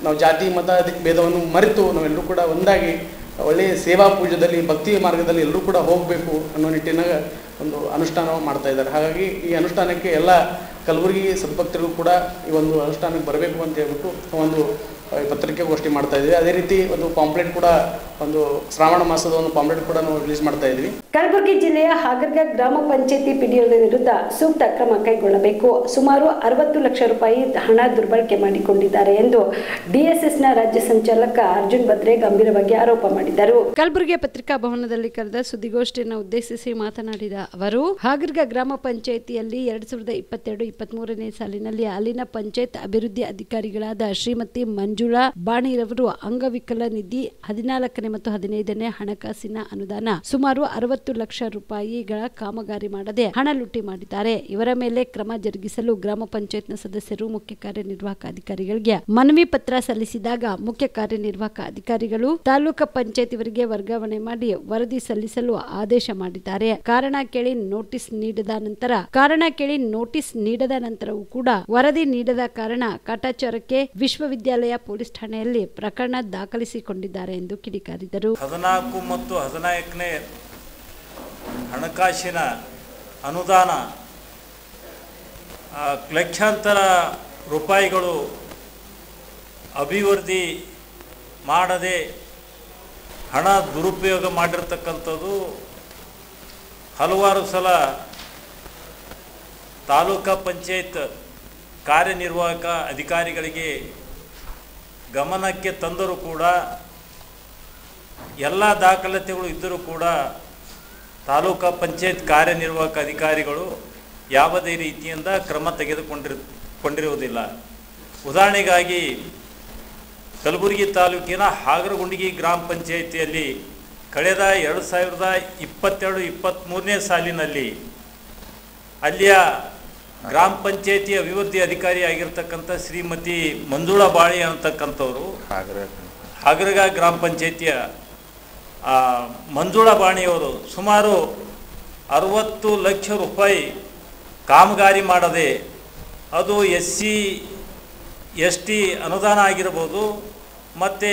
ನಾವು ಜಾತಿ ಮತ ಭೇದವನ್ನು ಮರೆತು ನಾವೆಲ್ಲರೂ ಕೂಡ ಒಂದಾಗಿ ಒಳ್ಳೆಯ ಸೇವಾ ಪೂಜೆಯಲ್ಲಿ, ಭಕ್ತಿ ಮಾರ್ಗದಲ್ಲಿ ಎಲ್ಲರೂ ಕೂಡ ಹೋಗಬೇಕು ಅನ್ನೋ ನಿಟ್ಟಿನಾಗ ಒಂದು ಅನುಷ್ಠಾನ ಮಾಡ್ತಾ ಇದ್ದಾರೆ. ಹಾಗಾಗಿ ಈ ಅನುಷ್ಠಾನಕ್ಕೆ ಎಲ್ಲ ಕಲಬುರಗಿ ಸದ್ಭಕ್ತರಿಗೂ ಕೂಡ ಈ ಒಂದು ಅನುಷ್ಠಾನಕ್ಕೆ ಬರಬೇಕು ಅಂತ ಹೇಳ್ಬಿಟ್ಟು ಒಂದು ಪತ್ರಿಕೆಗೋಷ್ಠಿ ಮಾಡ್ತಾ ಇದ್ವಿ. ಅದೇ ರೀತಿ ಒಂದು ಪಾಂಪ್ಲೆಟ್ ಕೂಡ, ಒಂದು ಶ್ರಾವಣ ಮಾಸದ ಒಂದು ಪಾಂಪ್ಲೆಟ್ ಕೂಡ ನಾವು ರಿಲೀಸ್ ಮಾಡ್ತಾ ಇದ್ವಿ. ಕಲಬುರಗಿ ಜಿಲ್ಲೆಯ ಹಾಗರ್ಗ ಗ್ರಾಮ ಪಂಚಾಯತಿ ಪಿಡಿಒದ ವಿರುದ್ಧ ಸೂಕ್ತ ಕ್ರಮ ಕೈಗೊಳ್ಳಬೇಕು. ಸುಮಾರು 60 ಲಕ್ಷ ರೂಪಾಯಿ ಹಣ ದುರ್ಬಳಕೆ ಮಾಡಿಕೊಂಡಿದ್ದಾರೆ ಎಂದು ಡಿಎಸ್ಎಸ್ನ ರಾಜ್ಯ ಸಂಚಾಲಕ ಅರ್ಜುನ್ ಬದ್ರೆ ಗಂಭೀರವಾಗಿ ಆರೋಪ ಮಾಡಿದರು. ಕಲಬುರಗಿ ಪತ್ರಿಕಾ ಭವನದಲ್ಲಿ ಕರೆದ ಸುದ್ದಿಗೋಷ್ಠಿಯನ್ನು ಉದ್ದೇಶಿಸಿ ಮಾತನಾಡಿದ ಅವರು, ಹಾಗರ್ಗ ಗ್ರಾಮ ಪಂಚಾಯಿತಿಯಲ್ಲಿ 2022-23ನೇ ಸಾಲಿನಲ್ಲಿ ಅಲ್ಲಿನ ಪಂಚಾಯತ್ ಅಭಿವೃದ್ಧಿ ಅಧಿಕಾರಿಗಳಾದ ಶ್ರೀಮತಿ ಮಂಜುಳಾ ಬಾಣಿರವರು ಅಂಗವಿಕಲ ನಿಧಿ 14ನೇ ಮತ್ತು 15ನೇ ಹಣಕಾಸಿನ ಅನುದಾನ ಸುಮಾರು 60 ಲಕ್ಷ ರೂಪಾಯಿಗಳ ಕಾಮಗಾರಿ ಮಾಡದೆ ಹಣ ಲೂಟಿ ಮಾಡಿದ್ದಾರೆ. ಇವರ ಮೇಲೆ ಕ್ರಮ ಜರುಗಿಸಲು ಗ್ರಾಮ ಪಂಚಾಯತ್ನ ಸದಸ್ಯರು ಮುಖ್ಯ ಕಾರ್ಯನಿರ್ವಾಹಕ ಅಧಿಕಾರಿಗಳಿಗೆ ಮನವಿ ಪತ್ರ ಸಲ್ಲಿಸಿದಾಗ ಮುಖ್ಯ ಕಾರ್ಯನಿರ್ವಾಹಕ ಅಧಿಕಾರಿಗಳು ತಾಲೂಕು ಪಂಚಾಯತ್ ಇವರಿಗೆ ವರ್ಗಾವಣೆ ಮಾಡಿ ವರದಿ ಸಲ್ಲಿಸಲು ಆದೇಶ ಮಾಡಿದ್ದಾರೆ. ಕಾರಣ ಕೇಳಿ ನೋಟಿಸ್ ನೀಡದ ನಂತರವೂ ಕೂಡ ವರದಿ ನೀಡದ ಕಾರಣ ಕಾಟಾಚಾರಕ್ಕೆ ವಿಶ್ವವಿದ್ಯಾಲಯ ಪೊಲೀಸ್ ಠಾಣೆಯಲ್ಲಿ ಪ್ರಕರಣ ದಾಖಲಿಸಿಕೊಂಡಿದ್ದಾರೆ ಎಂದು ಕಿಡಿಕಾರಿದರು. 14 ಮತ್ತು 15ನೇ ಹಣಕಾಸಿನ ಅನುದಾನ ಲಕ್ಷಾಂತರ ರೂಪಾಯಿಗಳು ಅಭಿವೃದ್ಧಿ ಮಾಡದೆ ಹಣ ದುರುಪಯೋಗ ಮಾಡಿರ್ತಕ್ಕಂಥದ್ದು ಹಲವಾರು ಸಲ ತಾಲೂಕಾ ಪಂಚಾಯತ್ ಕಾರ್ಯನಿರ್ವಾಹಕ ಅಧಿಕಾರಿಗಳಿಗೆ ಗಮನಕ್ಕೆ ತಂದರೂ ಕೂಡ, ಎಲ್ಲ ದಾಖಲಾತಿಗಳು ಇದ್ದರೂ ಕೂಡ ತಾಲೂಕಾ ಪಂಚಾಯತ್ ಕಾರ್ಯನಿರ್ವಾಹಕ ಅಧಿಕಾರಿಗಳು ಯಾವುದೇ ರೀತಿಯಿಂದ ಕ್ರಮ ತೆಗೆದುಕೊಂಡಿರುವುದಿಲ್ಲ. ಉದಾಹರಣೆಗಾಗಿ ಕಲಬುರಗಿ ತಾಲೂಕಿನ ಹಾಗರಗುಂಡಿಗಿ ಗ್ರಾಮ ಪಂಚಾಯಿತಿಯಲ್ಲಿ ಕಳೆದ 2022-23ನೇ ಸಾಲಿನಲ್ಲಿ ಅಲ್ಲಿಯ ಗ್ರಾಮ ಪಂಚಾಯಿತಿ ಅಭಿವೃದ್ಧಿ ಅಧಿಕಾರಿ ಆಗಿರ್ತಕ್ಕಂಥ ಶ್ರೀಮತಿ ಮಂಜುಳಾ ಬಾಳಿ ಅಂತಕ್ಕಂಥವರು, ಹಾಗರಗ ಗ್ರಾಮ ಪಂಚಾಯಿತಿಯ ಮಂಜುಳಾ ಬಾಣಿಯವರು ಸುಮಾರು 60 ಲಕ್ಷ ರೂಪಾಯಿ ಕಾಮಗಾರಿ ಮಾಡದೆ, ಅದು SC ST ಅನುದಾನ ಆಗಿರ್ಬೋದು, ಮತ್ತು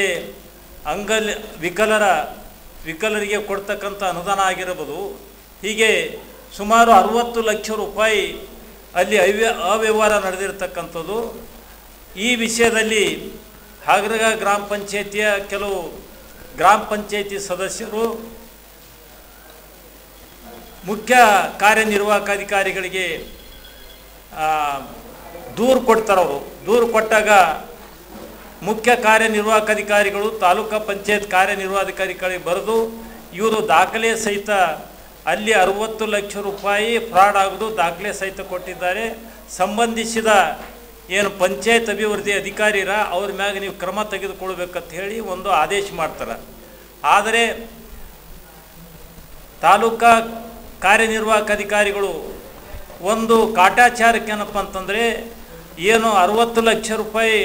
ವಿಕಲರಿಗೆ ಕೊಡ್ತಕ್ಕಂಥ ಅನುದಾನ ಆಗಿರ್ಬೋದು, ಹೀಗೆ ಸುಮಾರು 60 ಲಕ್ಷ ರೂಪಾಯಿ ಅಲ್ಲಿ ಅವ್ಯವಹಾರ ನಡೆದಿರ್ತಕ್ಕಂಥದ್ದು. ಈ ವಿಷಯದಲ್ಲಿ ಹಾಗರಗ ಗ್ರಾಮ ಪಂಚಾಯಿತಿಯ ಕೆಲವು ಗ್ರಾಮ ಪಂಚಾಯಿತಿ ಸದಸ್ಯರು ಮುಖ್ಯ ಕಾರ್ಯನಿರ್ವಾಹಕಾಧಿಕಾರಿಗಳಿಗೆ ದೂರು ಕೊಡ್ತಾರವರು. ದೂರು ಕೊಟ್ಟಾಗ ಮುಖ್ಯ ಕಾರ್ಯನಿರ್ವಾಹಕಾಧಿಕಾರಿಗಳು ತಾಲೂಕಾ ಪಂಚಾಯತ್ ಕಾರ್ಯನಿರ್ವಾಹಕಾಧಿಕಾರಿಗೆ ಬರೆದು ಇವರು ದಾಖಲೆ ಸಹಿತ ಅಲ್ಲಿ 60 ಲಕ್ಷ ರೂಪಾಯಿ ಫ್ರಾಡ್ ಆಗೋದು ದಾಖಲೆ ಸಹಿತ ಕೊಟ್ಟಿದ್ದಾರೆ. ಸಂಬಂಧಿಸಿದ ಏನು ಪಂಚಾಯತ್ ಅಭಿವೃದ್ಧಿ ಅಧಿಕಾರಿರ ಅವ್ರ ಮ್ಯಾಗ ನೀವು ಕ್ರಮ ತೆಗೆದುಕೊಳ್ಬೇಕಂತ ಹೇಳಿ ಒಂದು ಆದೇಶ ಮಾಡ್ತಾರೆ. ಆದರೆ ತಾಲೂಕಾ ಕಾರ್ಯನಿರ್ವಾಹಕ ಅಧಿಕಾರಿಗಳು ಒಂದು ಕಾಟಾಚಾರಕ್ಕೇನಪ್ಪ ಅಂತಂದರೆ, ಏನು 60 ಲಕ್ಷ ರೂಪಾಯಿ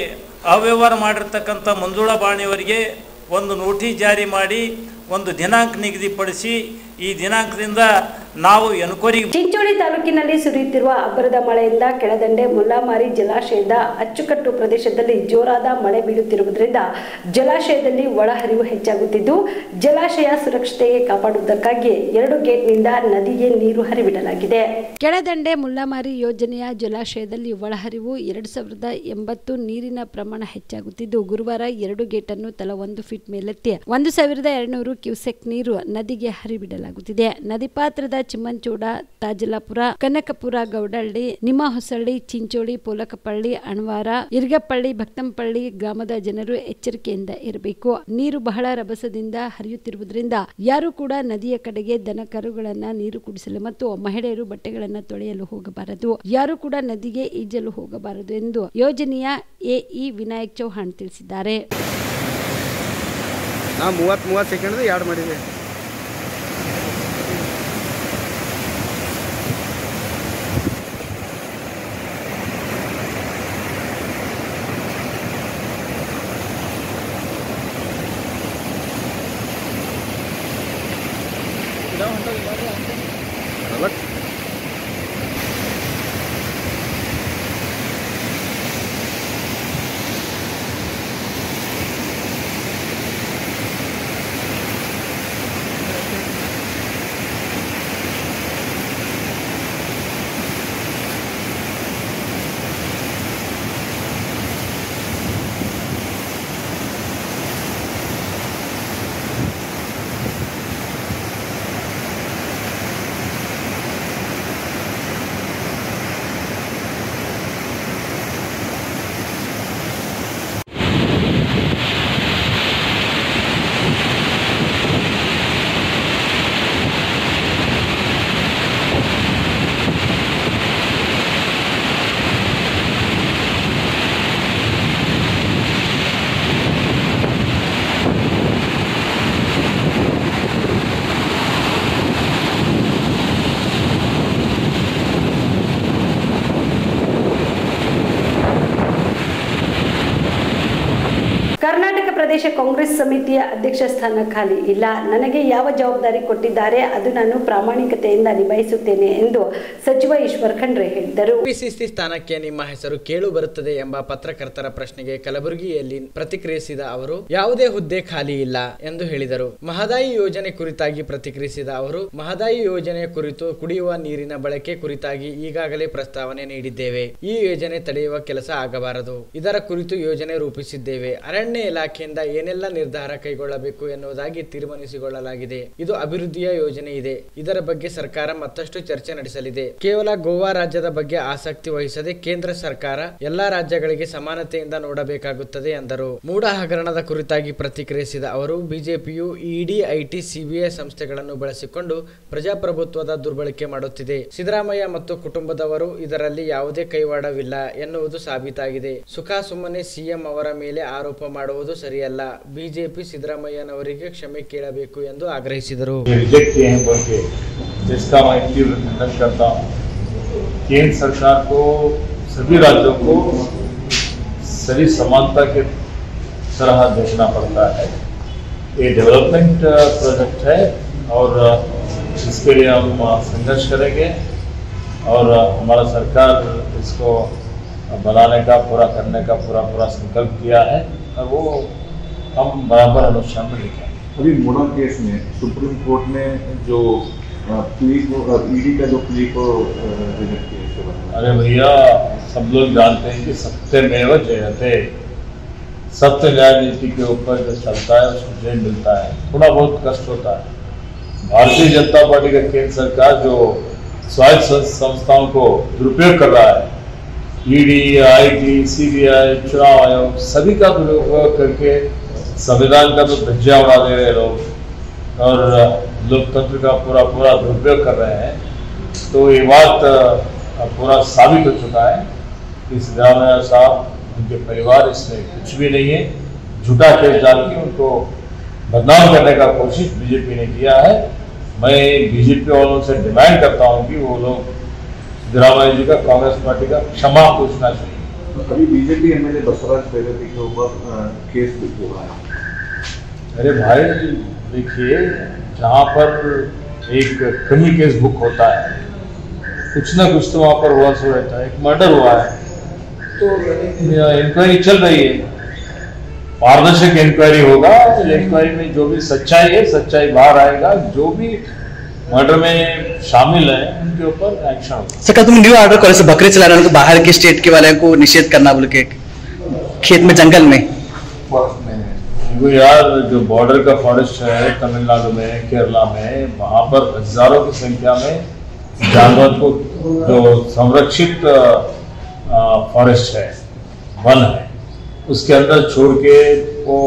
ಅವ್ಯವಹಾರ ಮಾಡಿರ್ತಕ್ಕಂಥ ಮಂಜುಳಾ ಬಾಣಿಯವರಿಗೆ ಒಂದು ನೋಟಿಸ್ ಜಾರಿ ಮಾಡಿ ಒಂದು ದಿನಾಂಕ ನಿಗದಿಪಡಿಸಿ ಈ ದಿನಾಂಕದಿಂದ ನಾವು ಎನ್ಕ್ವೈರಿ. ಚಿಂಚೋಳಿ ತಾಲೂಕಿನಲ್ಲಿ ಸುರಿಯುತ್ತಿರುವ ಅಬ್ಬರದ ಮಳೆಯಿಂದ ಕೆಳದಂಡೆ ಮುಲ್ಲಾಮಾರಿ ಜಲಾಶಯದ ಅಚ್ಚುಕಟ್ಟು ಪ್ರದೇಶದಲ್ಲಿ ಜೋರಾದ ಮಳೆ ಬೀಳುತ್ತಿರುವುದರಿಂದ ಜಲಾಶಯದಲ್ಲಿ ಒಳಹರಿವು ಹೆಚ್ಚಾಗುತ್ತಿದ್ದು ಜಲಾಶಯ ಸುರಕ್ಷತೆಗೆ ಕಾಪಾಡುವುದಕ್ಕಾಗಿ 2 ಗೇಟ್ನಿಂದ ನದಿಗೆ ನೀರು ಹರಿಬಿಡಲಾಗಿದೆ. ಕೆಳದಂಡೆ ಮುಲ್ಲಾಮಾರಿ ಯೋಜನೆಯ ಜಲಾಶಯದಲ್ಲಿ ಒಳಹರಿವು 2080 ನೀರಿನ ಪ್ರಮಾಣ ಹೆಚ್ಚಾಗುತ್ತಿದ್ದು ಗುರುವಾರ 2 ಗೇಟ್ ಅನ್ನು ತಲಾ 1 ಫೀಟ್ ಮೇಲೆತ್ತಿ 1200 ಕ್ಯೂಸೆಕ್ ನೀರು ನದಿಗೆ ಹರಿಬಿಡಲಾಗುತ್ತಿದೆ. ನದಿ ಪಾತ್ರದ ಚಿಮ್ಮಂಚೋಡ, ತಾಜಲಾಪುರ, ಕನಕಪುರ, ಗೌಡಹಳ್ಳಿ, ನಿಮ್ಮಹೊಸಳ್ಳಿ, ಚಿಂಚೋಳಿ, ಪೋಲಕಪಳ್ಳಿ, ಅಣವಾರ, ಇರ್ಗಪಳ್ಳಿ, ಭಕ್ತಂಪಳ್ಳಿ ಗ್ರಾಮದ ಜನರು ಎಚ್ಚರಿಕೆಯಿಂದ ಇರಬೇಕು. ನೀರು ಬಹಳ ರಭಸದಿಂದ ಹರಿಯುತ್ತಿರುವುದರಿಂದ ಯಾರು ಕೂಡ ನದಿಯ ಕಡೆಗೆ ದನ ಕರುಗಳನ್ನ ನೀರು ಕುಡಿಸಲು ಮತ್ತು ಮಹಿಳೆಯರು ಬಟ್ಟೆಗಳನ್ನು ತೊಳೆಯಲು ಹೋಗಬಾರದು. ಯಾರು ಕೂಡ ನದಿಗೆ ಈಜಲು ಹೋಗಬಾರದು ಎಂದು ಯೋಜನೆಯ ಎಇ ವಿನಾಯಕ್ ಚೌಹಾಣ್ ತಿಳಿಸಿದ್ದಾರೆ. 30 ಸೆಕೆಂಡ್ ಯಾಡ್ ಮಾಡಿದೆ. ಕರ್ನಾಟಕ ಪ್ರದೇಶ ಕಾಂಗ್ರೆಸ್ ಸಮಿತಿಯ ಅಧ್ಯಕ್ಷ ಸ್ಥಾನ ಖಾಲಿ ಇಲ್ಲ. ನನಗೆ ಯಾವ ಜವಾಬ್ದಾರಿ ಕೊಟ್ಟಿದ್ದಾರೆ ಅದು ನಾನು ಪ್ರಾಮಾಣಿಕತೆಯಿಂದ ನಿಭಾಯಿಸುತ್ತೇನೆ ಎಂದು ಸಚಿವ ಈಶ್ವರ್ ಖಂಡ್ರೆ ಹೇಳಿದರು. ಪಿಸಿಸಿ ಸ್ಥಾನಕ್ಕೆ ನಿಮ್ಮ ಹೆಸರು ಕೇಳು ಬರುತ್ತದೆ ಎಂಬ ಪತ್ರಕರ್ತರ ಪ್ರಶ್ನೆಗೆ ಕಲಬುರಗಿಯಲ್ಲಿ ಪ್ರತಿಕ್ರಿಯಿಸಿದ ಅವರು ಯಾವುದೇ ಹುದ್ದೆ ಖಾಲಿ ಇಲ್ಲ ಎಂದು ಹೇಳಿದರು. ಮಹದಾಯಿ ಯೋಜನೆ ಕುರಿತಾಗಿ ಪ್ರತಿಕ್ರಿಯಿಸಿದ ಅವರು ಮಹದಾಯಿ ಯೋಜನೆ ಕುರಿತು ಕುಡಿಯುವ ನೀರಿನ ಬಳಕೆ ಕುರಿತಾಗಿ ಈಗಾಗಲೇ ಪ್ರಸ್ತಾವನೆ ನೀಡಿದ್ದೇವೆ. ಈ ಯೋಜನೆ ತಡೆಯುವ ಕೆಲಸ ಆಗಬಾರದು. ಇದರ ಕುರಿತು ಯೋಜನೆ ರೂಪಿಸಿದ್ದೇವೆ. ಅರಣ್ಯ ಇಲಾಖೆಯಿಂದ ಏನೆಲ್ಲ ನಿರ್ಧಾರ ಕೈಗೊಳ್ಳಬೇಕು ಎನ್ನುವುದಾಗಿ ತೀರ್ಮಾನಿಸಿಕೊಳ್ಳಲಾಗಿದೆ. ಇದು ಅಭಿವೃದ್ಧಿಯ ಯೋಜನೆ ಇದೆ. ಇದರ ಬಗ್ಗೆ ಸರ್ಕಾರ ಮತ್ತಷ್ಟು ಚರ್ಚೆ ನಡೆಸಲಿದೆ. ಕೇವಲ ಗೋವಾ ರಾಜ್ಯದ ಬಗ್ಗೆ ಆಸಕ್ತಿ ವಹಿಸದೆ ಕೇಂದ್ರ ಸರ್ಕಾರ ಎಲ್ಲಾ ರಾಜ್ಯಗಳಿಗೆ ಸಮಾನತೆಯಿಂದ ನೋಡಬೇಕಾಗುತ್ತದೆ ಎಂದರು. ಮೂಡ ಹಗರಣದ ಕುರಿತಾಗಿ ಪ್ರತಿಕ್ರಿಯಿಸಿದ ಅವರು ಬಿಜೆಪಿಯು ಇಡಿ, ಐಟಿ, ಸಿಬಿಐ ಸಂಸ್ಥೆಗಳನ್ನು ಬಳಸಿಕೊಂಡು ಪ್ರಜಾಪ್ರಭುತ್ವದ ದುರ್ಬಳಕೆ ಮಾಡುತ್ತಿದೆ. ಸಿದ್ದರಾಮಯ್ಯ ಮತ್ತು ಕುಟುಂಬದವರು ಇದರಲ್ಲಿ ಯಾವುದೇ ಕೈವಾಡವಿಲ್ಲ ಎನ್ನುವುದು ಸಾಬೀತಾಗಿದೆ. ಸುಮ್ಮನೆ ಸಿಎಂ ಅವರ ಮೇಲೆ ಆರೋಪ ಮಾಡುವುದು ಸರಿಯಲ್ಲ. ಬಿಜೆಪಿ ಸಿದ್ದರಾಮಯ್ಯನವರಿಗೆ ಕ್ಷಮೆ ಕೇಳಬೇಕು ಎಂದು ಆಗ್ರಹಿಸಿದರು. केंद्र सरकार को सभी राज्यों को सही समानता के तरह देखना पड़ता है. ये डेवलपमेंट प्रोजेक्ट है और इसके लिए हम संघर्ष करेंगे और हमारा सरकार इसको बनाने का, पूरा करने का पूरा संकल्प किया है और वो हम बराबर अनुष्ठान में लिखेंगे. अभी मोड़ा केस में सुप्रीम कोर्ट ने जो प्ली को ईडी का जो प्ली को रिजेक्ट किया. अरे भैया, सब लोग जानते हैं कि सत्यमेव जयते. सत्य न्याय नीति के ऊपर जो चलता है उसको जय मिलता है. थोड़ा बहुत कष्ट होता है. भारतीय जनता पार्टी का केंद्र सरकार जो स्वायत्त संस्थाओं को दुरुपयोग कर रहा है, ईडी, आईटी, सीबीआई, चुनाव आयोग सभी का दुरुपयोग करके संविधान का तो धज्जियां उड़ा दे रहे लोग और लोकतंत्र का पूरा दुरुपयोग कर रहे हैं. तो ये बात पूरा साबित हो चुका है कि सिद्धरामैया साहब, उनके परिवार इसमें कुछ भी नहीं है. झूठा केस डाल के उनको बदनाम करने का कोशिश बीजेपी ने किया है. मैं बीजेपी वालों से डिमांड करता हूं कि वो लोग सिद्धरामैया जी का, कांग्रेस पार्टी का क्षमा पूछना चाहिए. अभी बीजेपी एमएलए बसवराज बेगती के ऊपर केस भी हुआ है. अरे भाई, देखिए, जहाँ पर एक क्रिमिनल केस बुक होता है, कुछ ना कुछ तो वहाँ पर हुआ सो रहता है। एक मर्डर हुआ है तो इंक्वायरी चल रही है, पारदर्शक इंक्वायरी होगा। इंक्वायरी में जो भी सच्चाई है, सच्चाई बाहर आएगा। जो भी मर्डर में शामिल है उनके ऊपर एक्शन होगा। सर, तुम न्यू ऑर्डर कॉलेज से बकरे चला रहे हो, बाहर के स्टेट के वाले को निषेध करना बोल के खेत में जंगल में यार, जो बॉर्डर का फॉरेस्ट है तमिलनाडु में, केरला में, वहां पर हजारों की संख्या में जानवर को जो संरक्षित फॉरेस्ट है, वन है, उसके अंदर छोड़ के वो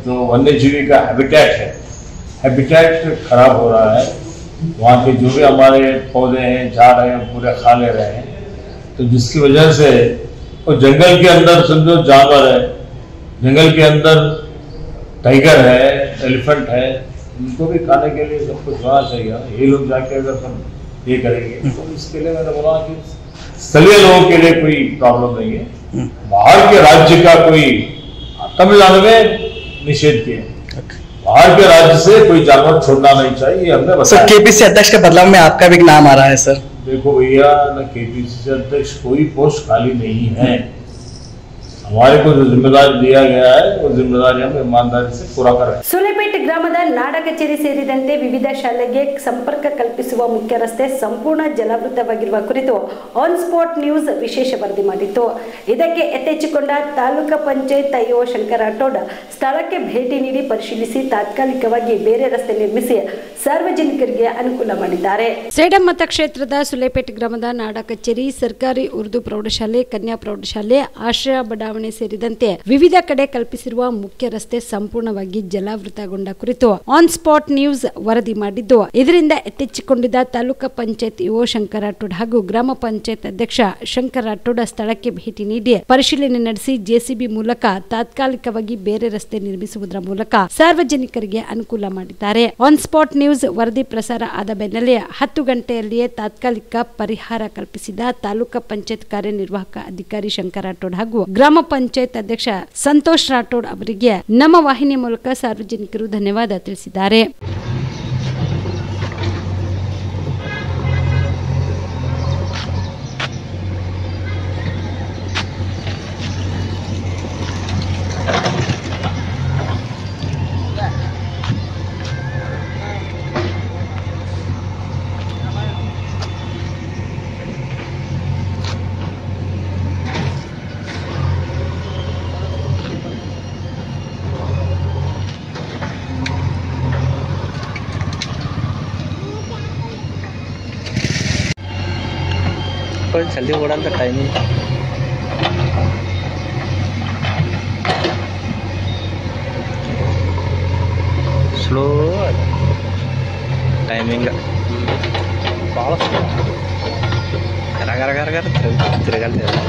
जो वन्यजीवी का हैबिटेट खराब हो रहा है। वहाँ के जो भी हमारे पौधे हैं, झाड़ हैं, पूरे खा ले रहे हैं। तो जिसकी वजह से वो जंगल के अंदर समझो जानवर है, जंगल के अंदर टाइगर है, एलिफेंट है, उनको भी खाने के लिए सब कुछ होना चाहिए। ये लोग जाके अगर हम ये करेंगे तो इसके लिए मैंने बोला कि स्थलीय लोगों के लिए कोई प्रॉब्लम नहीं है। बाहर के राज्य का कोई, तमिलनाडु में निषेध किए, बाहर के राज्य से कोई जानवर छोड़ना नहीं चाहिए, हमने बताया। सर, केपीसी अध्यक्ष के बदलाव में आपका भी नाम आ रहा है सर। देखो भैया, न केपीसी अध्यक्ष कोई पोस्ट खाली नहीं है। हमारे को जो जिम्मेदारी दिया गया है वो जिम्मेदारी हम ईमानदारी से पूरा कर रहे हैं। ಸುಲೇಪೇಟೆ ಗ್ರಾಮದ ನಾಡ ಕಚೇರಿ ಸೇರಿದಂತೆ ವಿವಿಧ ಶಾಲೆಗೆ ಸಂಪರ್ಕ ಕಲ್ಪಿಸುವ ಮುಖ್ಯ ರಸ್ತೆ ಸಂಪೂರ್ಣ ಜಲಾವೃತವಾಗಿರುವ ಕುರಿತು ಆನ್ ಸ್ಪಾಟ್ ನ್ಯೂಸ್ ವಿಶೇಷ ವರದಿ ಮಾಡಿತ್ತು. ಇದಕ್ಕೆ ಎತ್ತೆಚ್ಚಿಕೊಂಡ ತಾಲೂಕು ಪಂಚಾಯತ್ ಇಒ ಶಂಕರ ರಾಠೋಡ್ ಸ್ಥಳಕ್ಕೆ ಭೇಟಿ ನೀಡಿ ಪರಿಶೀಲಿಸಿ ತಾತ್ಕಾಲಿಕವಾಗಿ ಬೇರೆ ರಸ್ತೆ ನಿರ್ಮಿಸಿ ಸಾರ್ವಜನಿಕರಿಗೆ ಅನುಕೂಲ ಮಾಡಿದ್ದಾರೆ. ಸೇಡಂ ಮತಕ್ಷೇತ್ರದ ಸುಲೇಪೇಟೆ ಗ್ರಾಮದ ನಾಡ ಕಚೇರಿ, ಸರ್ಕಾರಿ ಉರ್ದು ಪ್ರೌಢಶಾಲೆ, ಕನ್ಯಾ ಪ್ರೌಢಶಾಲೆ, ಆಶ್ರಯ ಬಡಾವಣೆ ಸೇರಿದಂತೆ ವಿವಿಧ ಕಡೆ ಕಲ್ಪಿಸಿರುವ ಮುಖ್ಯ ರಸ್ತೆ ಸಂಪೂರ್ಣವಾಗಿ ಜಲಾವೃತಗೊಂಡ ಕುರಿತು ಆನ್ ಸ್ಪಾಟ್ ನ್ಯೂಸ್ ವರದಿ ಮಾಡಿದ್ದು, ಇದರಿಂದ ಎತ್ತೆಚ್ಚಿಕೊಂಡಿದ್ದ ತಾಲೂಕು ಪಂಚಾಯತ್ ಇಒ ಶಂಕರ ರಾಠೋಡ್ ಹಾಗೂ ಗ್ರಾಮ ಪಂಚಾಯತ್ ಅಧ್ಯಕ್ಷ ಶಂಕರ ರಾಠೋಡ್ ಸ್ಥಳಕ್ಕೆ ಭೇಟಿ ನೀಡಿ ಪರಿಶೀಲನೆ ನಡೆಸಿ ಜೆಸಿಬಿ ಮೂಲಕ ತಾತ್ಕಾಲಿಕವಾಗಿ ಬೇರೆ ರಸ್ತೆ ನಿರ್ಮಿಸುವುದರ ಮೂಲಕ ಸಾರ್ವಜನಿಕರಿಗೆ ಅನುಕೂಲ ಮಾಡಿದ್ದಾರೆ. ಆನ್ ಸ್ಪಾಟ್ ನ್ಯೂಸ್ ವರದಿ ಪ್ರಸಾರ ಆದ ಬೆನ್ನಲ್ಲೇ 10 ಗಂಟೆಯಲ್ಲಿಯೇ ತಾತ್ಕಾಲಿಕ ಪರಿಹಾರ ಕಲ್ಪಿಸಿದ ತಾಲೂಕು ಪಂಚಾಯತ್ ಕಾರ್ಯನಿರ್ವಾಹಕ ಅಧಿಕಾರಿ ಶಂಕರ ರಾಠೋಡ್ ಹಾಗೂ ಗ್ರಾಮ ಪಂಚಾಯತ್ ಅಧ್ಯಕ್ಷ ಸಂತೋಷ್ ರಾಠೋಡ್ ಅವರಿಗೆ ನಮ್ಮ ವಾಹಿನಿ ಮೂಲಕ ಸಾರ್ವಜನಿಕರು ಧನ್ಯವಾದ ತಿಳಿಸಿದ್ದಾರೆ. जल्दी ओडाल का टाइमिंग स्लो टाइमिंग ಭಾಳ ಗರ ಗರ ಗರ ತಿರುಗಲ್ತೇವೆ.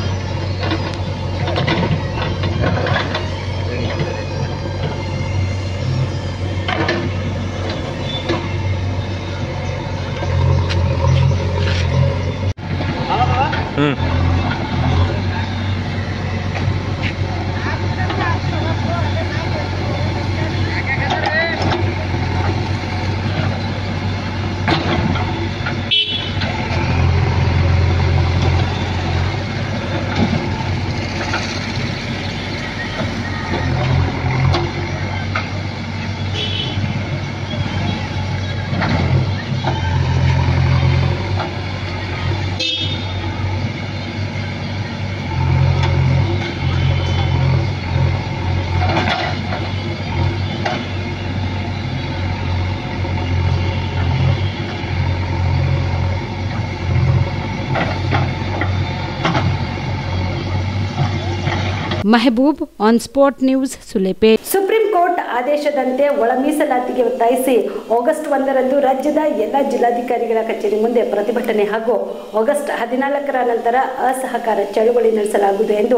Mehboob, on spot news, Sulepet. Supreme Court ಆದೇಶದಂತೆ ಒಳ ಮೀಸಲಾತಿಗೆ ಒತ್ತಾಯಿಸಿ ಆಗಸ್ಟ್ 1ರಂದು ರಾಜ್ಯದ ಎಲ್ಲ ಜಿಲ್ಲಾಧಿಕಾರಿಗಳ ಕಚೇರಿ ಮುಂದೆ ಪ್ರತಿಭಟನೆ ಹಾಗೂ ಆಗಸ್ಟ್ 14ರ ನಂತರ ಅಸಹಕಾರ ಚಳವಳಿ ನಡೆಸಲಾಗುವುದು ಎಂದು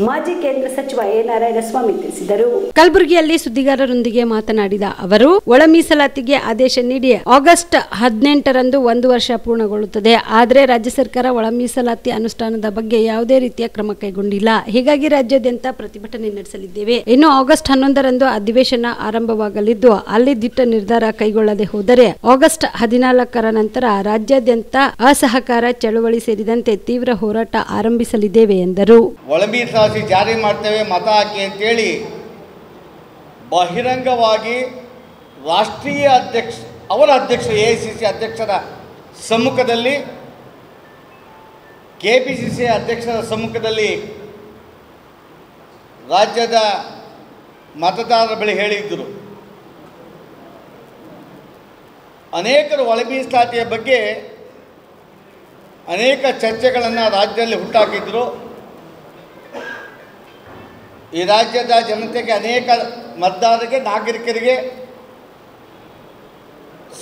ಮಾಜಿ ಕೇಂದ್ರ ಸಚಿವ ಎ ನಾರಾಯಣಸ್ವಾಮಿ ತಿಳಿಸಿದರು. ಕಲಬುರಗಿಯಲ್ಲಿ ಸುದ್ದಿಗಾರರೊಂದಿಗೆ ಮಾತನಾಡಿದ ಅವರು, ಒಳ ಮೀಸಲಾತಿಗೆ ಆದೇಶ ನೀಡಿ ಆಗಸ್ಟ್ 18ರಂದು 1 ವರ್ಷ ಪೂರ್ಣಗೊಳ್ಳುತ್ತದೆ. ಆದರೆ ರಾಜ್ಯ ಸರ್ಕಾರ ಒಳ ಮೀಸಲಾತಿ ಅನುಷ್ಠಾನದ ಬಗ್ಗೆ ಯಾವುದೇ ರೀತಿಯ ಕ್ರಮ ಕೈಗೊಂಡಿಲ್ಲ. ಹೀಗಾಗಿ ರಾಜ್ಯಾದ್ಯಂತ ಪ್ರತಿಭಟನೆ ನಡೆಸಲಿದ್ದೇವೆ. ಇನ್ನು ಆಗಸ್ಟ್ 11ರಂದು ಅಧಿವೇಶನ ಅಧಿವೇಶನ ಆರಂಭವಾಗಲಿದ್ದು ಅಲ್ಲಿ ದಿಟ್ಟ ನಿರ್ಧಾರ ಕೈಗೊಳ್ಳದೆ ಹೋದರೆ ಆಗಸ್ಟ್ 14 ನಂತರ ರಾಜ್ಯಾದ್ಯಂತ ಅಸಹಕಾರ ಚಳವಳಿ ಸೇರಿದಂತೆ ತೀವ್ರ ಹೋರಾಟ ಆರಂಭಿಸಲಿದ್ದೇವೆ ಎಂದರು. ಒಳ ಮೀಸಲಾತಿ ಜಾರಿ ಮಾಡ್ತೇವೆ ಮತ ಹಾಕಿ ಅಂತೇಳಿ ಬಹಿರಂಗವಾಗಿ ರಾಷ್ಟ್ರೀಯ ಅವರ ಅಧ್ಯಕ್ಷ AICC ಅಧ್ಯಕ್ಷರ ಸಮ್ಮುಖದಲ್ಲಿ KPCC ಅಧ್ಯಕ್ಷರ ಸಮ್ಮುಖದಲ್ಲಿ ರಾಜ್ಯದ ಮತದಾರರ ಬಳಿ ಹೇಳಿದ್ದರು. ಅನೇಕರು ಒಳ ಮೀಸಲಾತಿಯ ಬಗ್ಗೆ ಅನೇಕ ಚರ್ಚೆಗಳನ್ನು ರಾಜ್ಯದಲ್ಲಿ ಹುಟ್ಟಾಕಿದ್ರು. ಈ ರಾಜ್ಯದ ಜನತೆಗೆ ಅನೇಕ ಮತದಾರರಿಗೆ, ನಾಗರಿಕರಿಗೆ,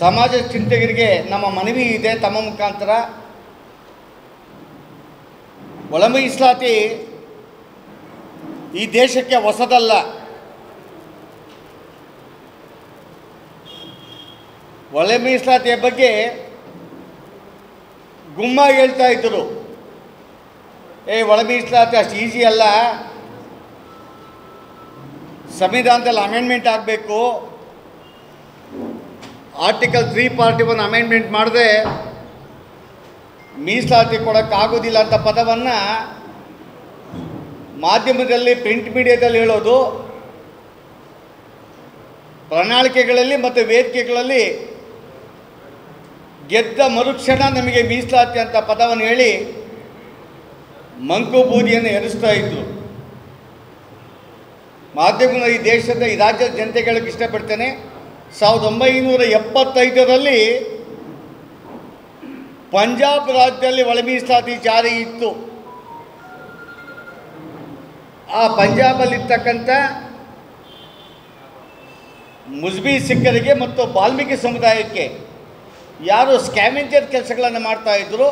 ಸಮಾಜ ಚಿಂತಕರಿಗೆ ನಮ್ಮ ಮನವಿ ಇದೆ. ತಮ್ಮ ಮುಖಾಂತರ ಒಳ ಮೀಸಲಾತಿ ಈ ದೇಶಕ್ಕೆ ಹೊಸದಲ್ಲ. ಒಳ ಮೀಸಲಾತಿಯ ಬಗ್ಗೆ ಗುಮ್ಮಾಗಿ ಹೇಳ್ತಾ ಇದ್ದರು, ಒಳ ಮೀಸಲಾತಿ ಅಷ್ಟು ಈಸಿ ಅಲ್ಲ, ಸಂವಿಧಾನದಲ್ಲಿ ಅಮೆಂಡ್ಮೆಂಟ್ ಆಗಬೇಕು, ಆರ್ಟಿಕಲ್ 341 ಅಮೆಂಡ್ಮೆಂಟ್ ಮಾಡಿದ್ರೆ ಮೀಸಲಾತಿ ಕೊಡೋಕ್ಕಾಗೋದಿಲ್ಲ ಅಂತ ಪದವನ್ನು ಮಾಧ್ಯಮದಲ್ಲಿ, ಪ್ರಿಂಟ್ ಮೀಡಿಯಾದಲ್ಲಿ ಹೇಳೋದು, ಪ್ರಣಾಳಿಕೆಗಳಲ್ಲಿ ಮತ್ತು ವೇದಿಕೆಗಳಲ್ಲಿ ಗೆದ್ದ ಮರುಕ್ಷಣ ನಮಗೆ ಮೀಸಲಾತಿ ಅಂತ ಪದವನ್ನು ಹೇಳಿ ಮಂಕು ಬೂದಿಯನ್ನು ಎರಿಸ್ತಾ ಇದ್ರು. ಮಾಧ್ಯಮಗಳು ಈ ದೇಶದ, ಈ ರಾಜ್ಯದ ಜನತೆಗಳಿಗೆ ಇಷ್ಟಪಡ್ತೇನೆ, 1975ರಲ್ಲಿ ಪಂಜಾಬ್ ರಾಜ್ಯದಲ್ಲಿ ಒಳ ಮೀಸಲಾತಿ ಜಾರಿ ಇತ್ತು. ಆ ಪಂಜಾಬಲ್ಲಿರ್ತಕ್ಕಂಥ ಮುಸ್ಬಿ ಸಿಖ್ಖರಿಗೆ ಮತ್ತು ವಾಲ್ಮೀಕಿ ಸಮುದಾಯಕ್ಕೆ ಯಾರು ಸ್ಕ್ಯಾವೆಂಜರ್ ಕೆಲಸಗಳನ್ನು ಮಾಡ್ತಾಯಿದ್ರು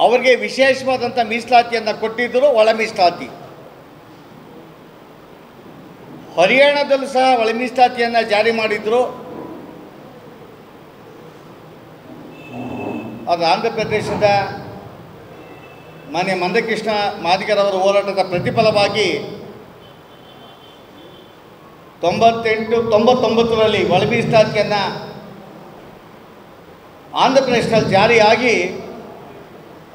ಅವರಿಗೆ ವಿಶೇಷವಾದಂಥ ಮೀಸಲಾತಿಯನ್ನು ಕೊಟ್ಟಿದ್ದರು, ಒಳ ಮೀಸಲಾತಿ. ಹರಿಯಾಣದಲ್ಲೂ ಸಹ ಒಳ ಮೀಸಲಾತಿಯನ್ನು ಜಾರಿ ಮಾಡಿದರು. ಅದು ಆಂಧ್ರ ಪ್ರದೇಶದ ಮಾನ್ಯ ಮಂದಕೃಷ್ಣ ಮಾದಿಗರವರ ಹೋರಾಟದ ಪ್ರತಿಫಲವಾಗಿ 98-99ರಲ್ಲಿ ಒಳ ಮೀಸಲಾತಿಯನ್ನು ಆಂಧ್ರ ಪ್ರದೇಶದಲ್ಲಿ ಜಾರಿಯಾಗಿ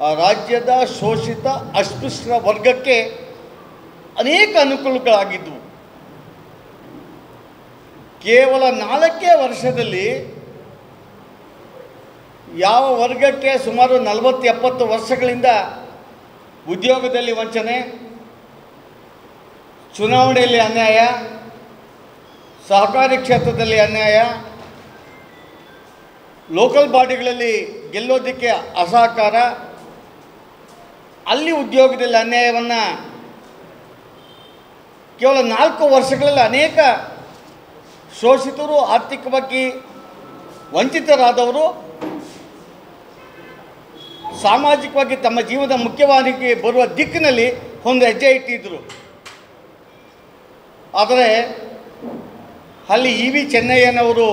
ಆ ರಾಜ್ಯದ ಶೋಷಿತ ಅಸ್ಪೃಶ್ಯ ವರ್ಗಕ್ಕೆ ಅನೇಕ ಅನುಕೂಲಗಳಾಗಿದ್ದವು. ಕೇವಲ 4 ವರ್ಷದಲ್ಲಿ ಯಾವ ವರ್ಗಕ್ಕೆ ಸುಮಾರು 40-70 ವರ್ಷಗಳಿಂದ ಉದ್ಯೋಗದಲ್ಲಿ ವಂಚನೆ, ಚುನಾವಣೆಯಲ್ಲಿ ಅನ್ಯಾಯ, ಸಹಕಾರಿ ಕ್ಷೇತ್ರದಲ್ಲಿ ಅನ್ಯಾಯ, ಲೋಕಲ್ ಬಾಡಿಗಳಲ್ಲಿ ಗೆಲ್ಲೋದಕ್ಕೆ ಅಸಹಕಾರ, ಅಲ್ಲಿ ಉದ್ಯೋಗದಲ್ಲಿ ಅನ್ಯಾಯವನ್ನು ಕೇವಲ 4 ವರ್ಷಗಳಲ್ಲಿ ಅನೇಕ ಶೋಷಿತರು, ಆರ್ಥಿಕವಾಗಿ ವಂಚಿತರಾದವರು ಸಾಮಾಜಿಕವಾಗಿ ತಮ್ಮ ಜೀವನದ ಮುಖ್ಯವಾಹಿನಿಗೆ ಬರುವ ದಿಕ್ಕಿನಲ್ಲಿ ಒಂದು ಹೆಜ್ಜೆ ಇಟ್ಟಿದ್ದರು. ಆದರೆ ಅಲ್ಲಿ EV ಚೆನ್ನಯ್ಯನವರು